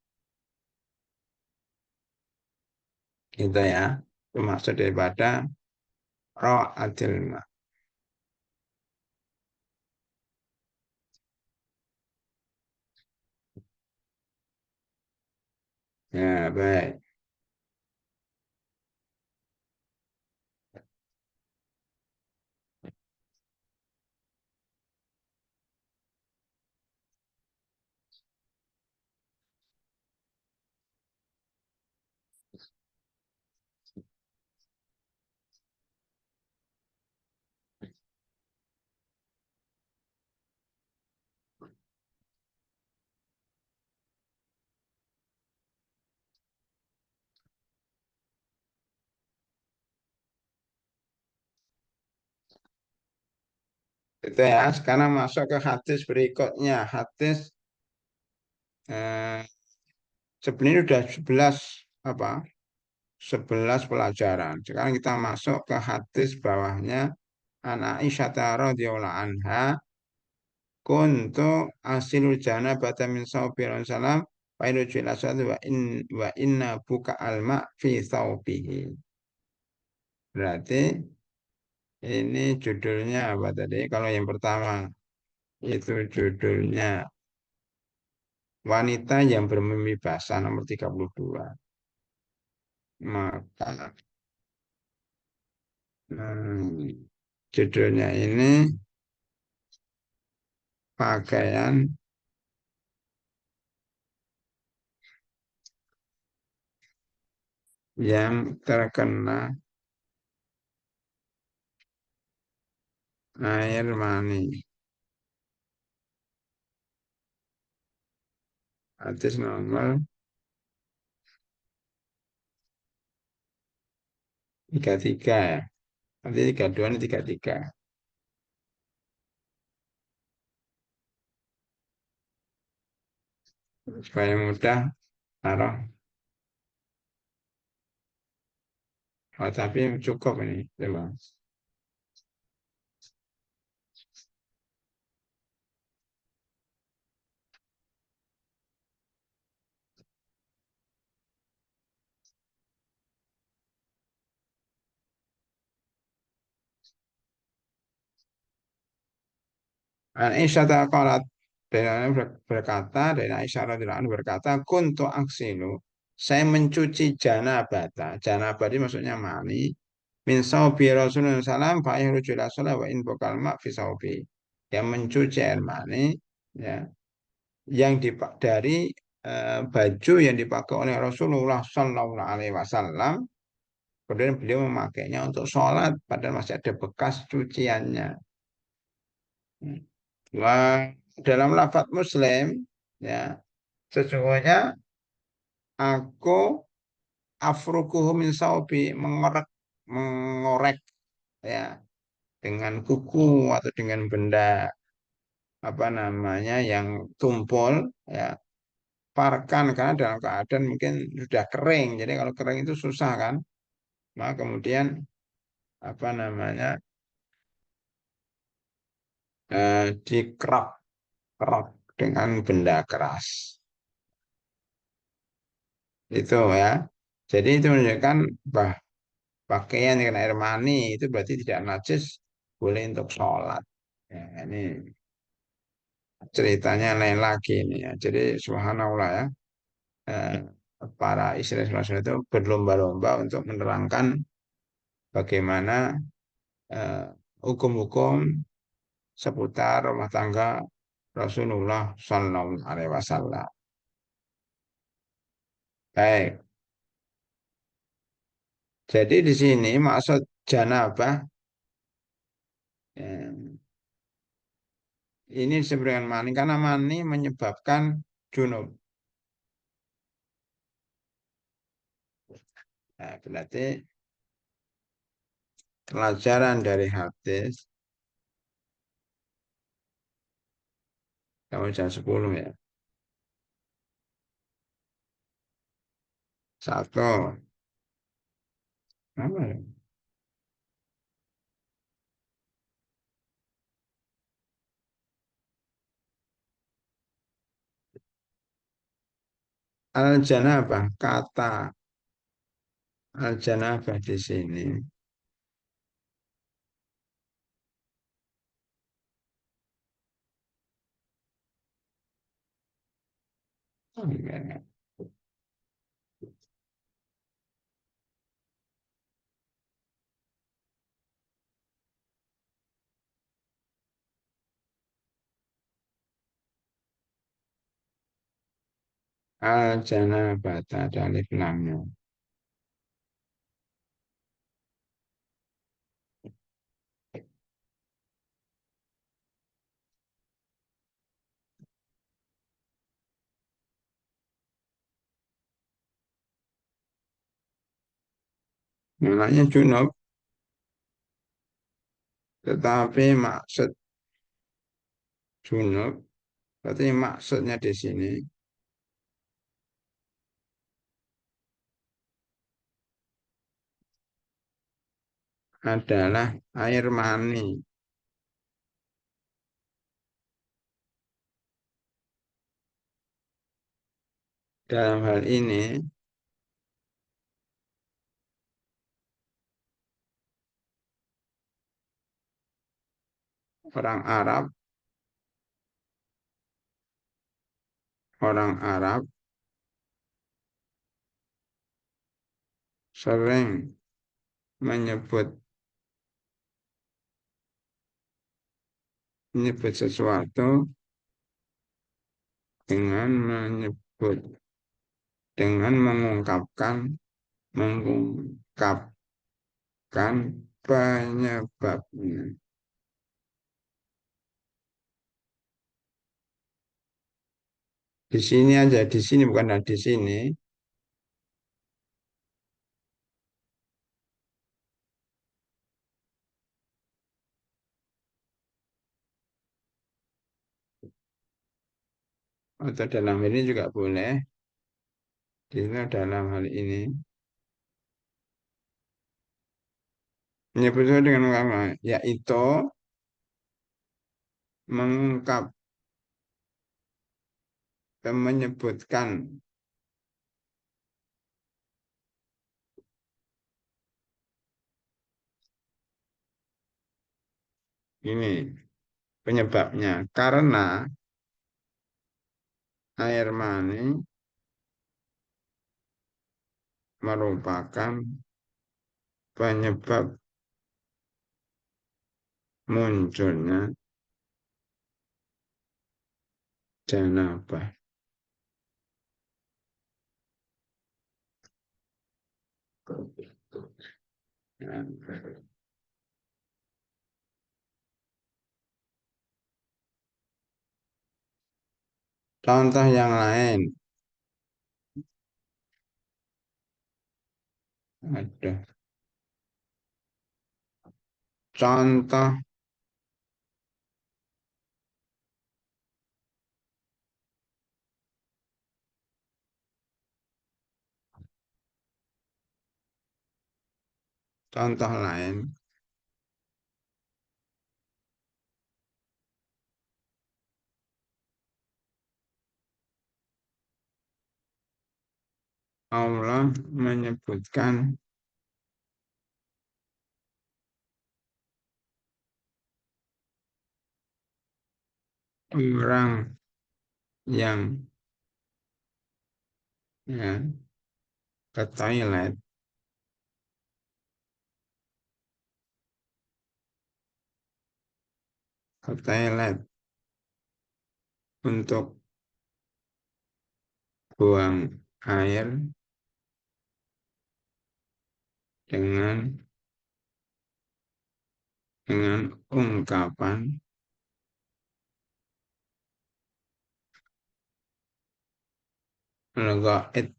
Speaker 1: Gitu ya. Itu maksud daripada roh adil. Ya baik. Itu ya. Sekarang masuk ke hadis berikutnya. Hadis eh, sebenarnya sudah 11 apa? 11 pelajaran. Sekarang kita masuk ke hadis bawahnya. An Aisyah radhiyallahu anha kuntu asilul janabata min saubi salam fa irjul asad wa inna buka alma fi saubihi. Berarti ini judulnya apa tadi? Kalau yang pertama itu judulnya wanita yang bermimpi basah nomor 32. Maka judulnya ini pakaian yang terkena air mani. Hadis nomor 33 ya. Nanti 32 ini 33. Supaya mudah taruh. Oh, tapi cukup ini. Coba. An Aisyah qalat dari berkata dari Aisyah radhiyallahu anha berkata kuntu aksilu saya mencuci janabata janabah ini maksudnya mani min saubi Rasulullah SAW fa yakhruju ila shalah wa in baqal ma fi saubi yang mencuci air mani ya yang dari baju yang dipakai oleh Rasulullah Sallallahu Alaihi Wasallam kemudian beliau memakainya untuk sholat padahal masih ada bekas cuciannya. Wah, dalam lafaz Muslim ya sesungguhnya aku afrukuhu min saubi mengorek ya dengan kuku atau dengan benda apa namanya yang tumpul ya parkan karena dalam keadaan mungkin sudah kering jadi kalau kering itu susah kan maka kemudian apa namanya dikerok kerok dengan benda keras itu ya jadi itu menunjukkan bah pakaian dengan air mani itu berarti tidak najis boleh untuk sholat ya, ini ceritanya lain lagi ini ya jadi subhanallah ya eh, para istri Rasul itu berlomba-lomba untuk menerangkan bagaimana eh, hukum-hukum seputar rumah tangga Rasulullah Sallallahu Alaihi Wasallam. Baik, jadi di sini maksud janabah ya, ini sebenarnya mani karena mani menyebabkan junub. Nah, berarti pelajaran dari hadis kamu jam 10 ya. Satu, apa ya? Al-janabah, kata al-janabah di sini. Al-janabah, ada alif lamnya. Namanya junub, tetapi maksud junub. Berarti maksudnya di sini adalah air mani. Dalam hal ini, orang Arab, orang Arab sering menyebut menyebut sesuatu dengan menyebut dengan mengungkapkan penyebabnya. Di sini aja, di sini bukan di sini. Atau dalam ini juga boleh. Di sini dalam hal ini menyebutnya dengan apa? Yaitu mengungkap dan menyebutkan ini penyebabnya karena air mani merupakan penyebab munculnya janabah. Contoh yang lain ada contoh contoh lain Allah menyebutkan orang yang ya, ke toilet ke toilet untuk buang air dengan ungkapan lagaid.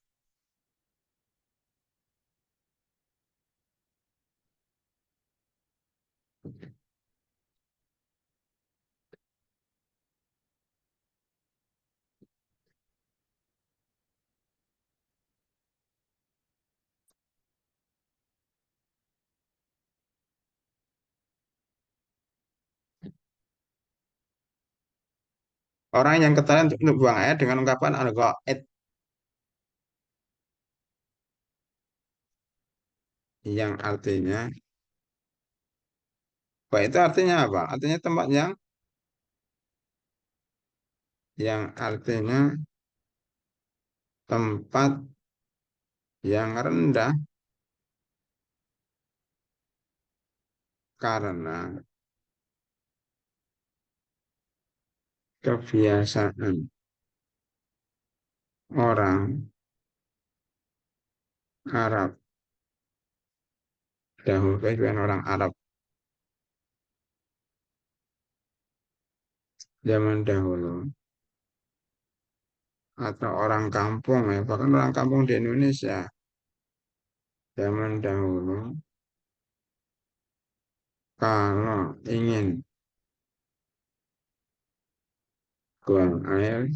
Speaker 1: Orang yang ke toilet untuk buang air dengan ungkapan lagaid yang artinya itu artinya apa? Artinya tempat yang artinya tempat yang rendah karena kebiasaan orang Arab dahulu, kebiasaan orang Arab zaman dahulu atau orang kampung ya, bahkan orang kampung di Indonesia zaman dahulu kalau ingin buang air,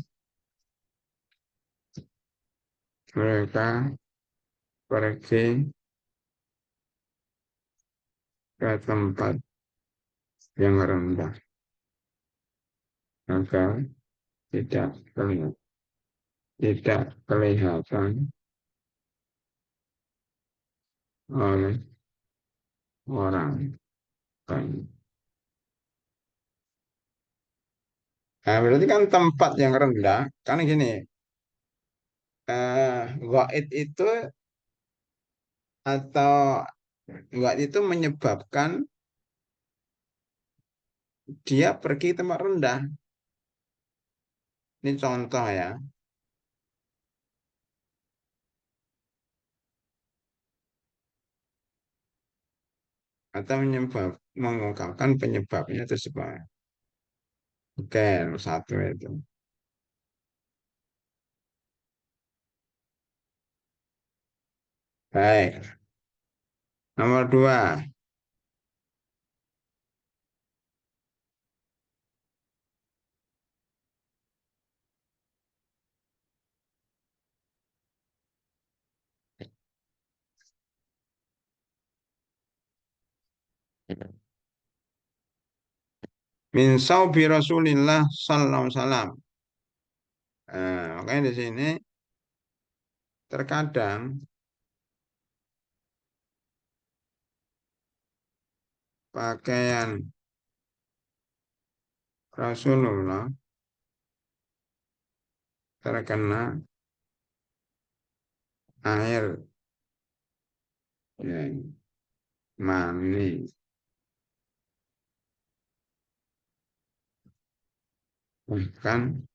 Speaker 1: mereka pergi ke tempat yang rendah agar tidak kelihatan, tidak kelihatan oleh orang lain. Nah, berarti kan tempat yang rendah, kan gini, gaib itu atau gaib itu menyebabkan dia pergi ke tempat rendah. Ini contoh ya, atau mengungkapkan penyebabnya tersebut. Oke, satu itu. Baik, nomor dua. Min saubi Rasulillah sallallahu alaihi wasallam. Nah, makanya di sini terkadang pakaian Rasulullah terkena air ya, mani. Bahkan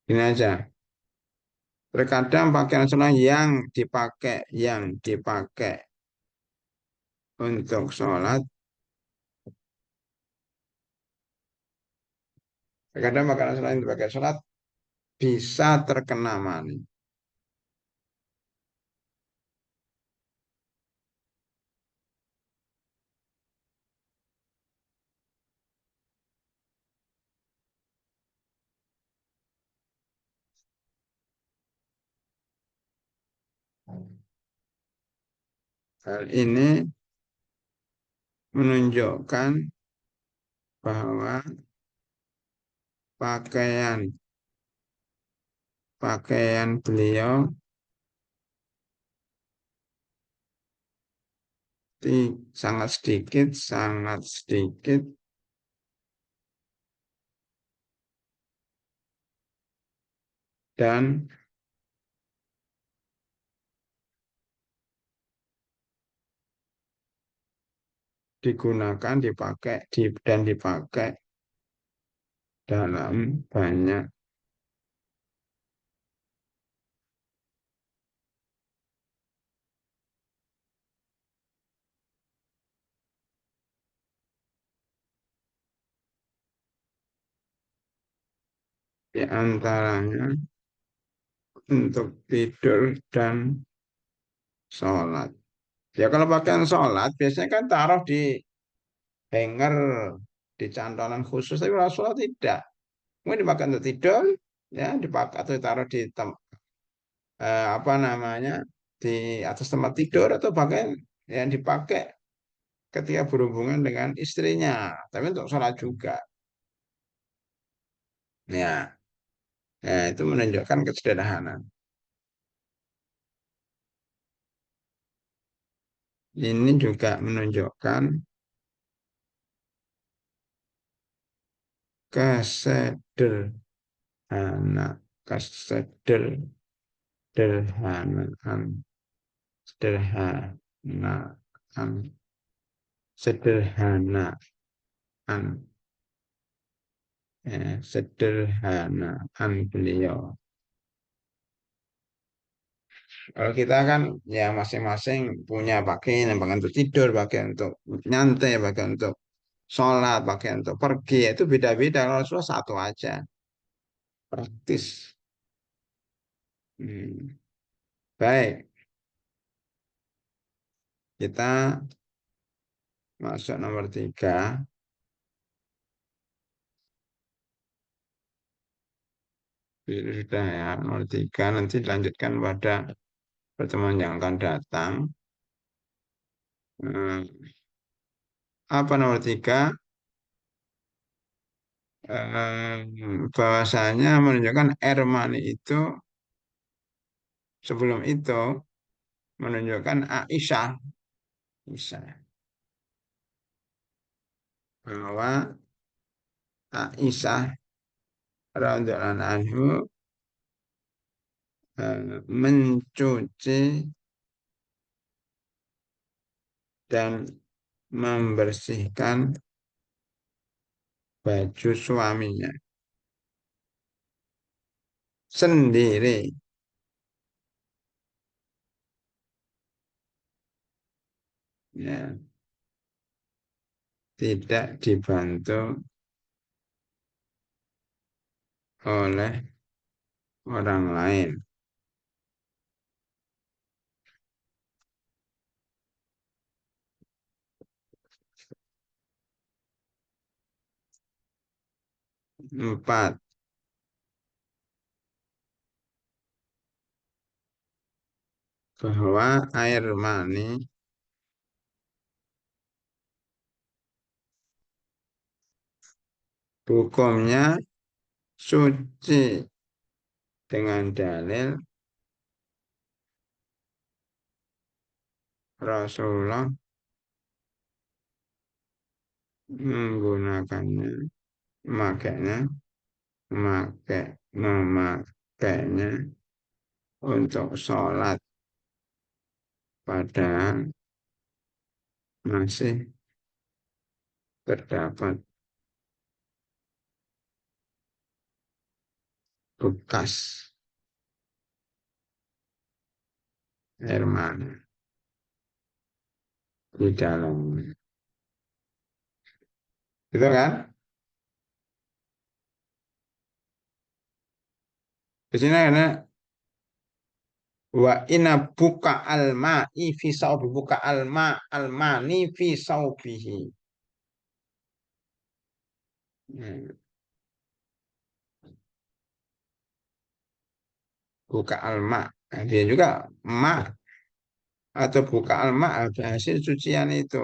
Speaker 1: ini aja. Terkadang pakaian Rasulullah yang dipakai untuk sholat. Terkadang pakaian Rasulullah yang dipakai sholat bisa terkena mani. Hal ini menunjukkan bahwa pakaian pakaian beliau sangat sedikit dan dan dipakai dalam banyak di antaranya untuk tidur dan sholat. Ya kalau pakaian sholat biasanya kan taruh di hanger, di cantolan khusus, tapi kalau sholat tidak. Mungkin dipakai untuk tidur, ya dipakai atau taruh di apa namanya di atas tempat tidur atau bahkan yang dipakai ketika berhubungan dengan istrinya, tapi untuk sholat juga. Ya, ya itu menunjukkan kesederhanaan. Ini juga menunjukkan kesederhanaan, kesederhanaan, sederhanaan, sederhanaan, sederhanaan beliau. Kalau kita kan ya masing-masing punya pakaian yang bagian untuk tidur, bagian untuk nyantai, bagian untuk sholat, bagian untuk pergi, itu beda-beda. Kalau Rasulullah satu aja, praktis. Hmm. Baik, kita Masuk nomor 3. Itu sudah ya, nomor 3. Nanti dilanjutkan pada pertemuan yang akan datang. Apa nomor 3? Bahwasanya menunjukkan air mani itu sebelum itu menunjukkan Aisyah, bahwa Aisyah radhiyallahu anhu mencuci dan membersihkan baju suaminya sendiri, ya, tidak dibantu oleh orang lain. Empat, bahwa air mani hukumnya suci dengan dalil Rasulullah menggunakannya, memakainya, memakai, memakainya untuk sholat, padahal masih terdapat bekas air mani di dalamnya. Gitu kan? Di sini ada wa ina buka alma'i fi saubi, buka almani fi saubihi. Hmm. Buka alma. Nah, dia juga ma atau buka alma hasil cucian itu.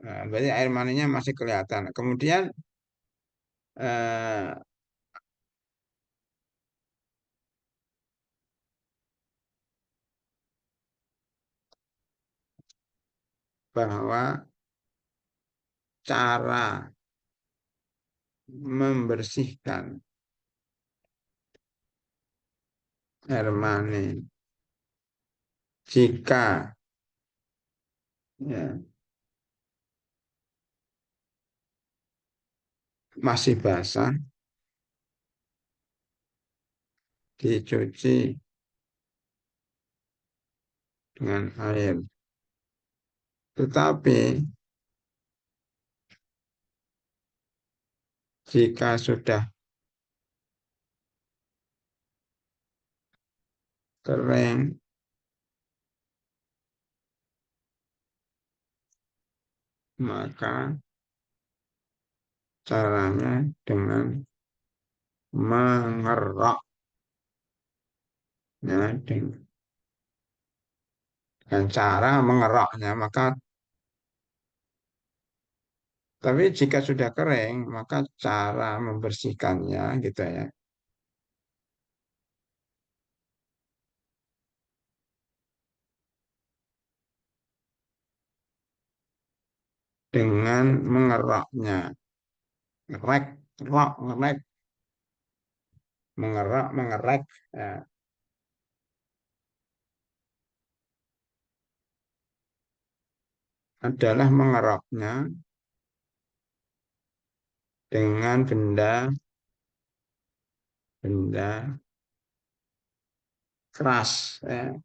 Speaker 1: Nah, berarti air maninya masih kelihatan. Kemudian eh, bahwa cara membersihkan air mani jika ya, masih basah, dicuci dengan air. Tetapi jika sudah kering, maka caranya dengan mengerok, ya, dengan cara mengeroknya. Maka tapi jika sudah kering, maka cara membersihkannya gitu ya, dengan mengeroknya, ngerek, rok, ngerek, mengerok, mengerek, ya, adalah mengeroknya dengan benda keras, ya.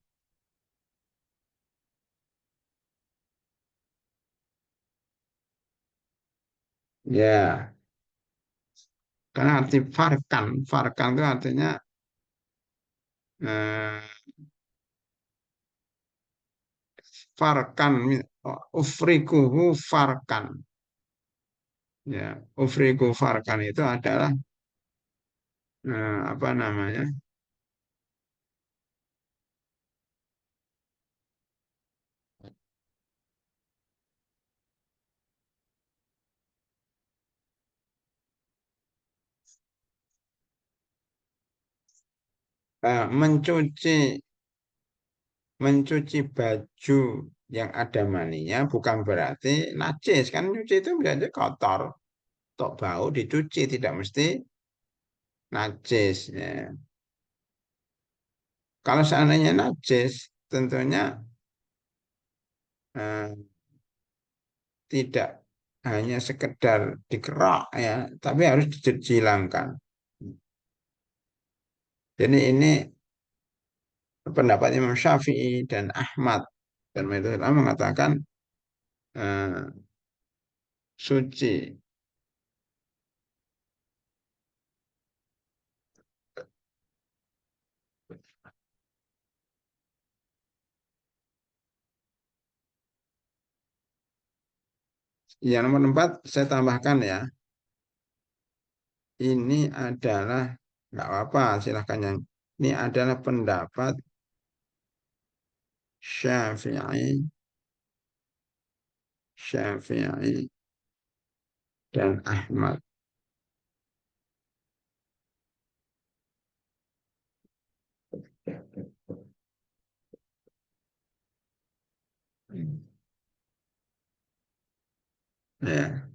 Speaker 1: Ya, karena arti farkan itu artinya eh, farkan ufrikuhu farkan. Ya, ufriku farkan itu adalah apa namanya? Mencuci baju yang ada maninya bukan berarti najis kan, nyuci itu berarti kotor, tok bau dicuci tidak mesti najis ya. Kalau seandainya najis tentunya eh, tidak hanya sekedar dikerok ya, tapi harus dihilangkan. Jadi ini pendapat Imam Syafi'i dan Ahmad dan Maidunullah mengatakan eh, suci. Yang nomor 4 saya tambahkan ya, ini adalah nggak apa-apa silahkan yang ini adalah pendapat Syafi'i, Syafi'i dan Ahmad. Ya.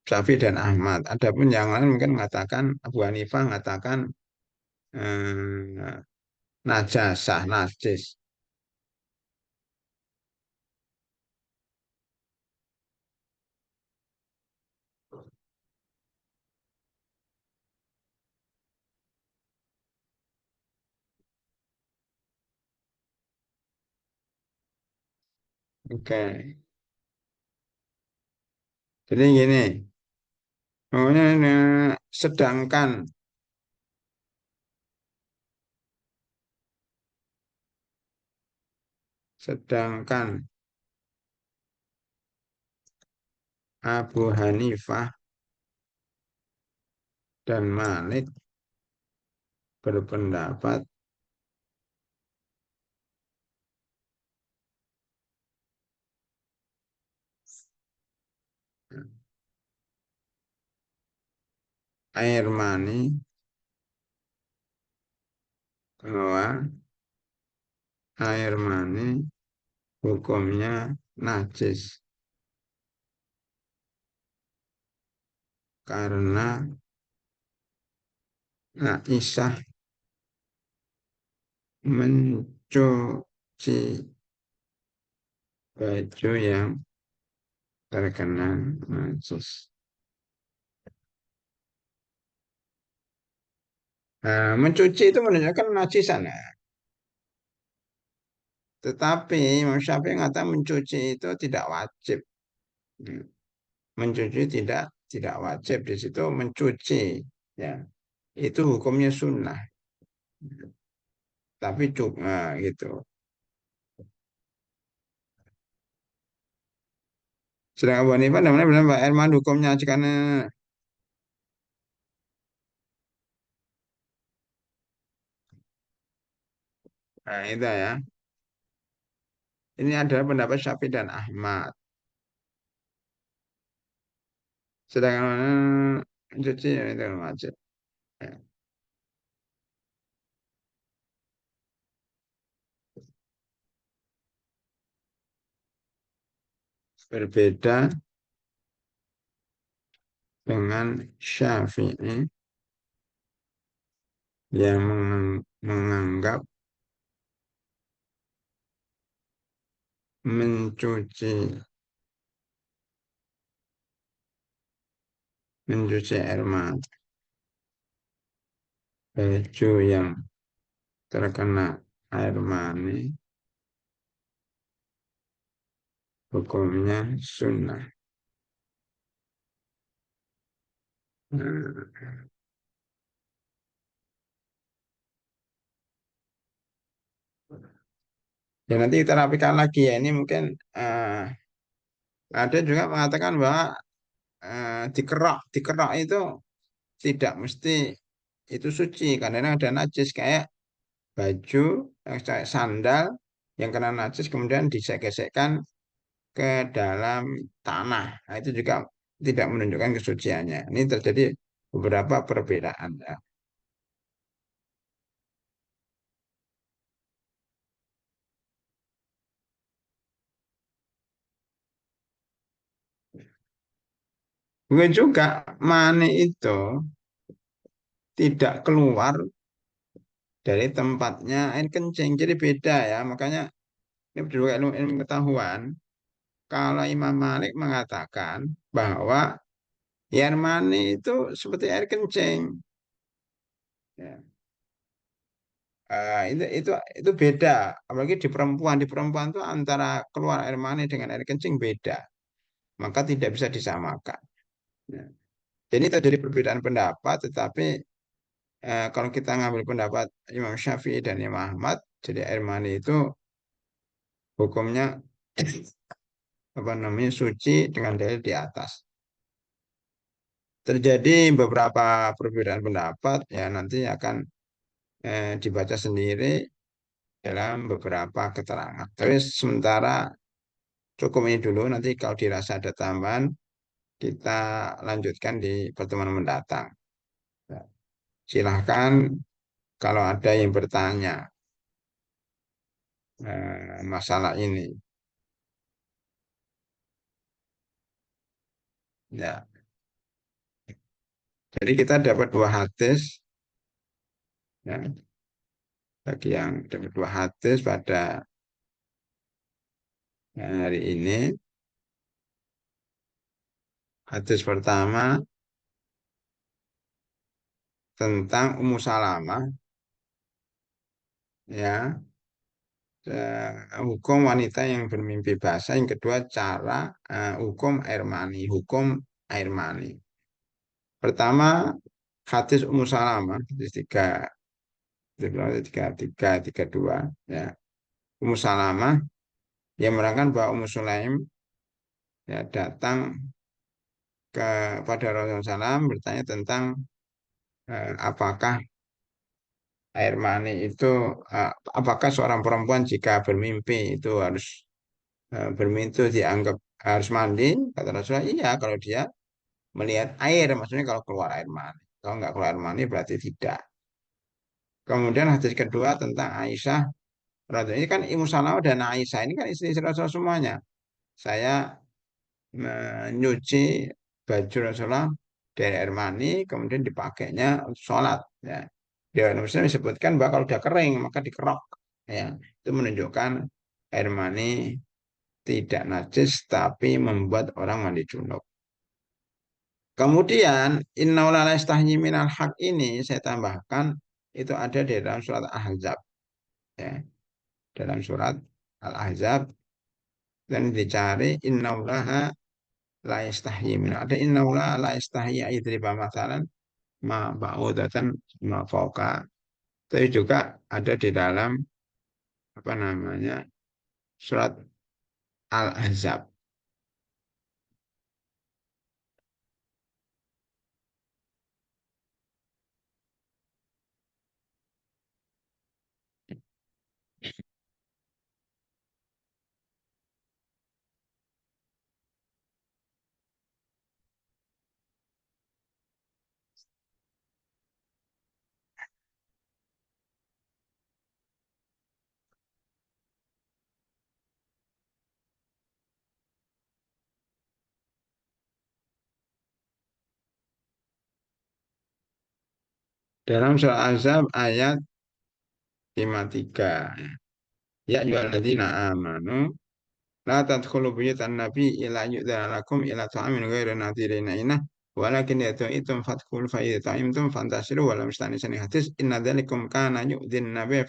Speaker 1: Syafi'i dan Ahmad. Adapun yang lain mungkin mengatakan Abu Hanifah mengatakan najasah, najis. Oke. Jadi gini, sedangkan sedangkan Abu Hanifah dan Malik berpendapat air mani bahwa air mani hukumnya najis karena Aisyah mencuci baju yang terkena najis. Nah, mencuci itu menunjukkan najisan ya. Tetapi Imam Syafi'i mengatakan mencuci itu tidak wajib. Hmm. Mencuci tidak wajib di situ mencuci ya. Itu hukumnya sunnah. Tapi cuma gitu. Sedangkan Abu Hanifah namanya bilang Pak Herman hukumnya karena nah, itu ya. Ini adalah pendapat Syafi'i dan Ahmad. Sedangkan mencuci ya, itu wajib. Ya. Berbeda dengan Syafi'i yang menganggap mencuci air mata baju yang terkena air mani hukumnya sunnah. Nah, ya nanti kita rapikan lagi ya. Ini mungkin ada juga mengatakan bahwa dikerok itu tidak mesti itu suci karena ada najis kayak baju, kayak sandal yang kena najis kemudian disek-gesekkan ke dalam tanah. Nah, itu juga tidak menunjukkan kesuciannya. Ini terjadi beberapa perbedaan ya. Mungkin juga mani itu tidak keluar dari tempatnya air kencing. Jadi beda ya. Makanya ini juga ilmu pengetahuan. Kalau Imam Malik mengatakan bahwa air mani itu seperti air kencing. Ya. Itu beda. Apalagi di perempuan. Di perempuan itu antara keluar air mani dengan air kencing beda. Maka tidak bisa disamakan. Ya. Jadi terjadi perbedaan pendapat, tetapi kalau kita ngambil pendapat Imam Syafi'i dan Imam Ahmad, jadi air mani itu hukumnya apa namanya suci dengan dalil di atas. Terjadi beberapa perbedaan pendapat, ya nanti akan dibaca sendiri dalam beberapa keterangan. Tapi sementara cukup ini dulu, nanti kalau dirasa ada tambahan, kita lanjutkan di pertemuan mendatang. Ya. Silahkan kalau ada yang bertanya masalah ini. Ya, jadi kita dapat dua hadis, ya, bagi yang dapat dua hadis pada hari ini. Hadis pertama tentang Ummu Salamah, ya, hukum wanita yang bermimpi basah. Yang kedua cara hukum air mani, hukum air mani. Pertama hadis Ummu Salamah, hadis tiga dua, ya. Ummu Salamah yang menerangkan bahwa Ummu Sulaim ya datang kepada Rasulullah SAW bertanya tentang apakah air mani itu apakah seorang perempuan jika bermimpi itu harus bermimpi itu dianggap harus mandi. Kata Rasulullah iya kalau dia melihat air, maksudnya kalau keluar air mani. Kalau nggak keluar air mani berarti tidak. Kemudian hadis kedua tentang Aisyah ini kan Ibu Salamah dan Aisyah ini kan istri-istri Rasulullah semuanya. Saya menyuci baju Rasulullah dari air mani kemudian dipakainya untuk sholat, ya. Di Muslim disebutkan bahwa kalau udah kering maka dikerok, ya. Itu menunjukkan air mani tidak najis tapi membuat orang mandi junub. Kemudian innaula la yastahyi minal haq ini saya tambahkan itu ada di dalam surat Ahzab, ya. Dalam surat Al-Ahzab dan dicari innaulaha la yastahyi min ada innaula la yastahyi ayyadriba mathalan ma ba'udatan ma fawqa. Tapi juga ada di dalam apa namanya surat Al-Ahzab. Dalam surat Al-Ahzab ayat 53. Ya ayyuhalladzina amanu la tadkhulu buyutan nabi ila yu'dzana lakum ila ta'amin ghairi nadhirina inah walakin yatu'itum fatkul fa idza ta'imtum fantasiru wa lam stanisani hadis inna dzalikum kana yu'dhin nabi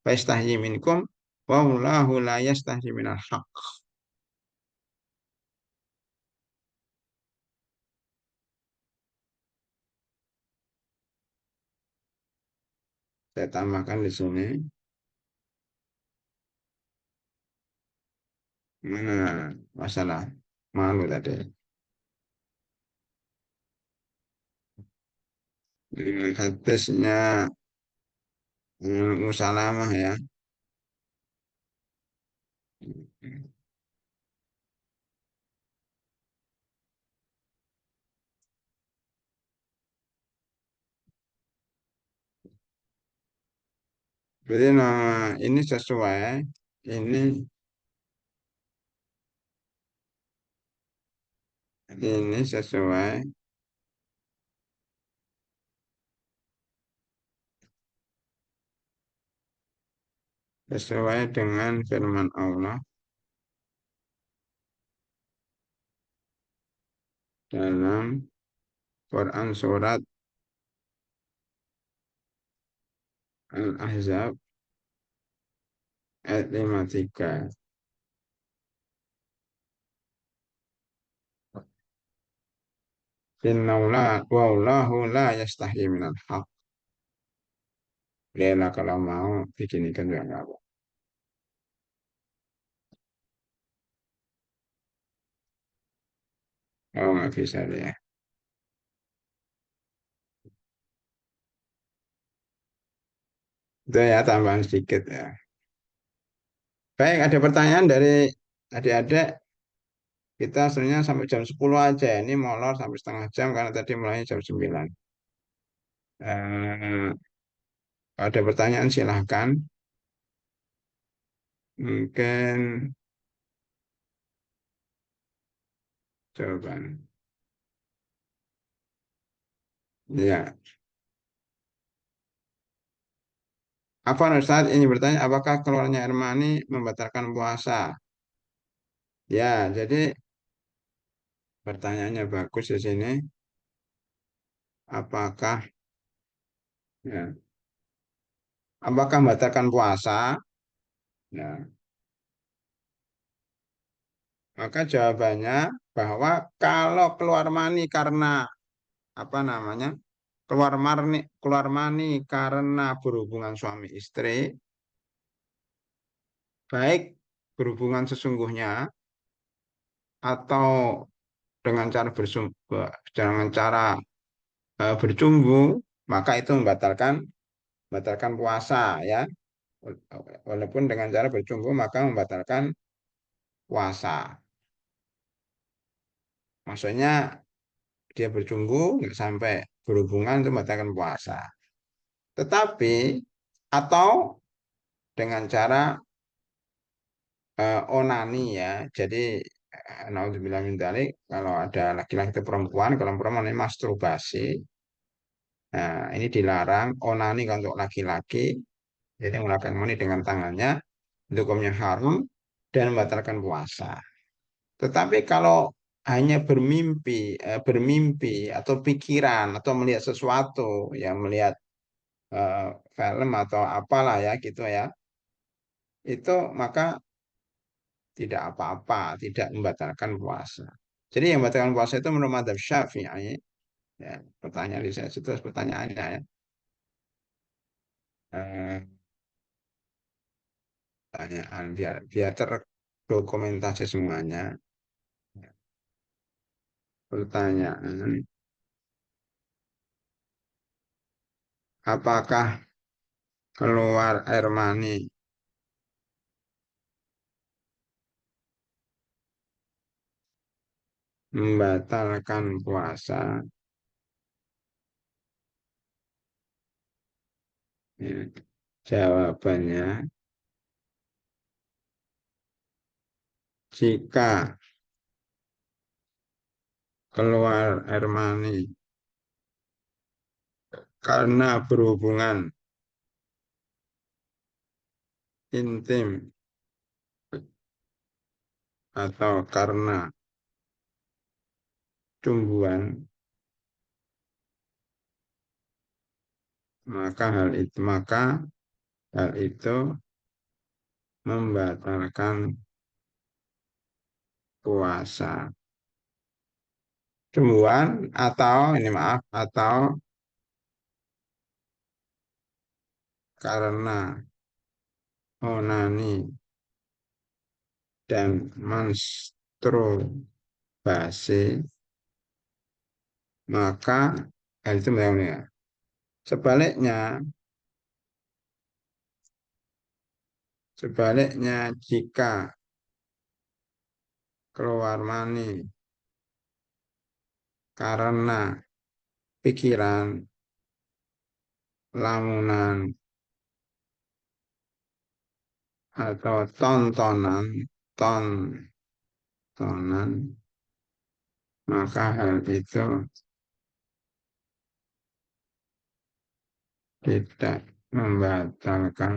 Speaker 1: fastahyi minkum wa wallahu la yastahyi minal haqq. Saya tambahkan di sini. Mana masalah malu tadi. Hadisnya Musalamah ya. Jadi nama ini sesuai. Ini sesuai sesuai dengan firman Allah dalam Quran surat Al-Ahzab ayat 53. Wallahu la yastahi minal haq. Beliau kalau mau bikin ikan juga nggak apa. Oh nggak bisa dia. Itu ya tambahan sedikit ya. Baik, ada pertanyaan dari adik-adik. Kita sebenarnya sampai jam 10 aja. Ini molor sampai setengah jam karena tadi mulainya jam 9. Eh, ada pertanyaan silahkan. Mungkin jawaban. Ya. Apa Ustaz ini bertanya, apakah keluarnya air mani membatalkan puasa? Ya, jadi pertanyaannya bagus di sini. Apakah ya, apakah membatalkan puasa? Ya, maka jawabannya bahwa kalau keluar mani karena apa namanya? Keluar mani karena berhubungan suami istri, baik berhubungan sesungguhnya atau dengan cara dengan cara bercumbu, maka itu membatalkan puasa ya. Walaupun dengan cara bercumbu maka membatalkan puasa. Maksudnya dia bercumbu nggak sampai berhubungan itu membatalkan puasa. Tetapi atau dengan cara onani ya. Jadi naudzubillah min dzalik, kalau ada laki-laki atau perempuan, kalau perempuan ini masturbasi. Nah, ini dilarang onani kalau untuk laki-laki, jadi melakukan onani dengan tangannya, itu hukumnya haram dan membatalkan puasa. Tetapi kalau hanya bermimpi atau pikiran atau melihat sesuatu, ya melihat eh, film atau apalah ya gitu ya, itu maka tidak apa-apa, tidak membatalkan puasa. Jadi yang membatalkan puasa itu menurut mazhab Syafi'i, ya, pertanyaan di saya itu pertanyaannya ya. Eh, Pertanyaan biar biar terdokumentasi semuanya. Pertanyaan, apakah keluar air mani membatalkan puasa? Ya, jawabannya, jika keluar air mani karena berhubungan intim atau karena cumbuan, maka hal itu membatalkan puasa. Cumbuan atau ini maaf atau karena onani dan masturbasi, maka itu ya. Sebaliknya, sebaliknya jika keluar mani karena pikiran, lamunan, atau tontonan, maka hal itu tidak membatalkan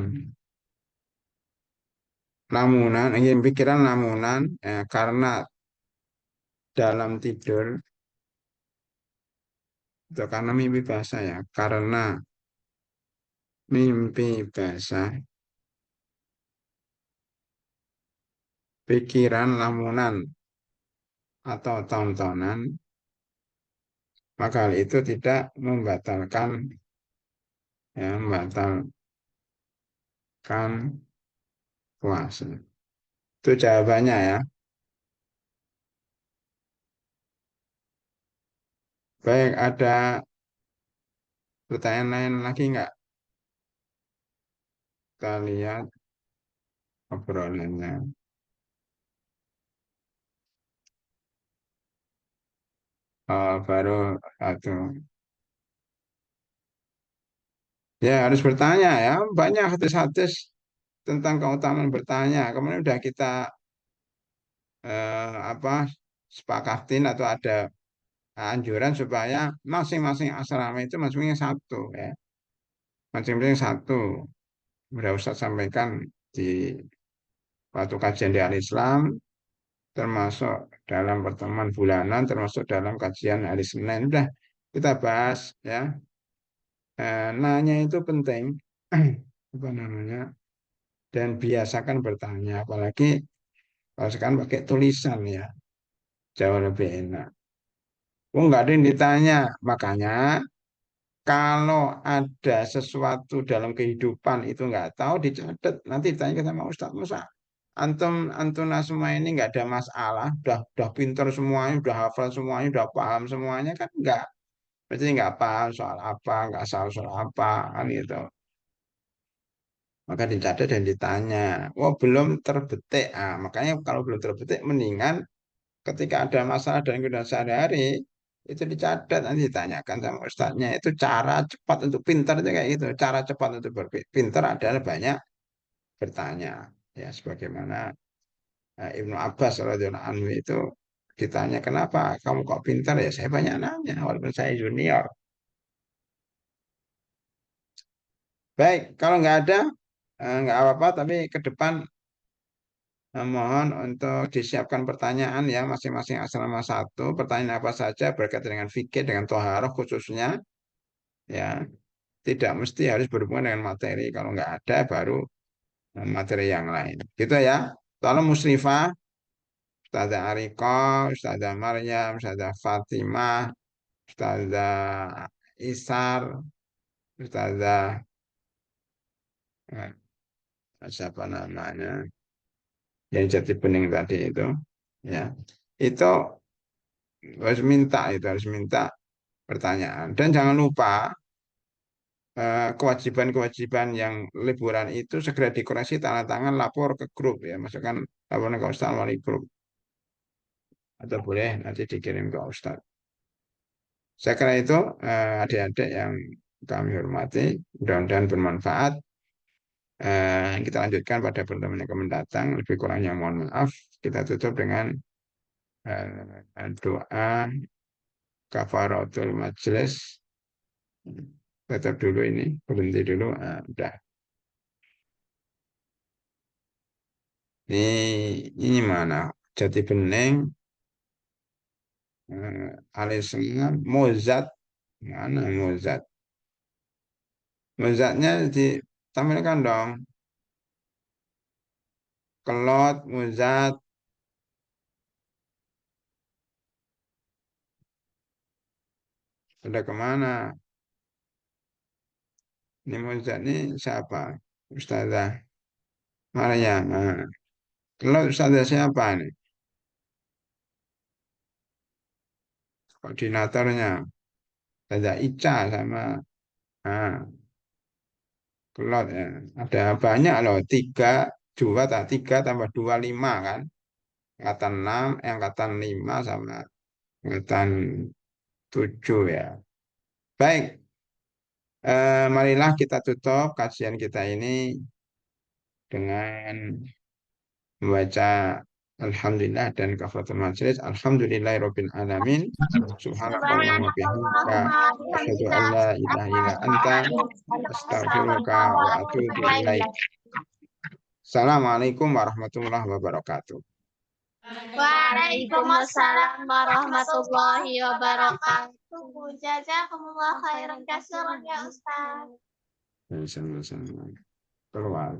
Speaker 1: lamunan, ingin pikiran lamunan karena dalam tidur atau karena mimpi basah ya, karena mimpi basah, pikiran lamunan atau tontonan, maka hal itu tidak membatalkan membatalkan puasa. Itu jawabannya ya. Baik, ada pertanyaan lain lagi nggak? Kita lihat obrolannya. Baru satu. Ya harus bertanya ya. Banyak hadis-hadis tentang keutamaan bertanya. Kemudian udah kita apa sepakatin atau ada anjuran supaya masing-masing asrama itu masing-masing satu ya. Masing-masing satu. Udah Ustaz sampaikan di waktu kajian di Al-Islam, termasuk dalam pertemuan bulanan, termasuk dalam kajian hari Senin. Udah kita bahas ya. Nanya itu penting, apa namanya, dan biasakan bertanya, apalagi kalau sekarang pakai tulisan ya, jauh lebih enak. Oh, nggak ada yang ditanya, makanya kalau ada sesuatu dalam kehidupan itu nggak tahu dicatat, nanti ditanya sama Ustaz Musa. Antum antuna semua ini nggak ada masalah, udah pinter semuanya, udah hafal semuanya, udah paham semuanya kan nggak. Berarti nggak paham soal apa, nggak salah soal apa kan gitu. Maka dicatat dan ditanya. Wah belum terbetik. Makanya kalau belum terbetik mendingan ketika ada masalah dalam kehidupan sehari-hari itu dicatat nanti ditanyakan sama ustadznya. Itu cara cepat untuk pintar itu kayak gitu. Cara cepat untuk berpintar adalah banyak bertanya. Ya sebagaimana Ibnu Abbas radhiyallahu anhu itu ditanya kenapa kamu kok pintar ya saya banyak nanya walaupun saya junior. Baik kalau nggak ada nggak apa-apa tapi ke depan mohon untuk disiapkan pertanyaan ya masing-masing asrama satu. Pertanyaan apa saja berkaitan dengan fikih, dengan toharoh khususnya ya. Tidak mesti harus berhubungan dengan materi. Kalau nggak ada baru materi yang lain. Gitu ya. Tolong Musrifah, Ustazah Ariko, Ustazah Maryam, Ustazah Fatimah, Ustazah Isar, Ustazah eh, siapa namanya yang jati bening tadi itu ya. Itu harus minta pertanyaan. Dan jangan lupa kewajiban-kewajiban yang liburan itu segera dikoreksi tanda tangan lapor ke grup ya. Masukkan laporan ke Ustaz wali grup. Atau boleh nanti dikirim ke Ustaz. Saya kira itu adik-adik yang kami hormati. Mudah-mudahan bermanfaat. Kita lanjutkan pada pertemuan yang akan mendatang. Lebih kurangnya mohon maaf. Kita tutup dengan doa kafaratul majelis. Tetap dulu ini, berhenti dulu. Udah. Ini mana? Jati bening, alisannya, mozat, mana mozat? Mozatnya ditampilkan dong. Kelot, mozat, udah kemana? Ini Muzat ini siapa? Ustazah Maryam. Nah, kalau Ustazah siapa nih? Koordinatornya. Ustazah Ica sama nah, Kelot ya. Ada banyak loh. Tiga tambah dua, lima kan. Angkatan 6, angkatan 5 sama angkatan 7 ya. Baik, marilah kita tutup kajian kita ini dengan membaca Alhamdulillah dan kafaratul majelis. Alhamdulillahirabbil alamin. Subhanakallahumma bihamdika asyhadu an la ilaha illa anta astaghfiruka wa atubu ilaik. Assalamualaikum warahmatullahi wabarakatuh.
Speaker 2: Waalaikumsalam warahmatullahi wabarakatuh. Jazakumullah khairan katsiran ya Ustaz.
Speaker 1: Sama-sama. Keluar.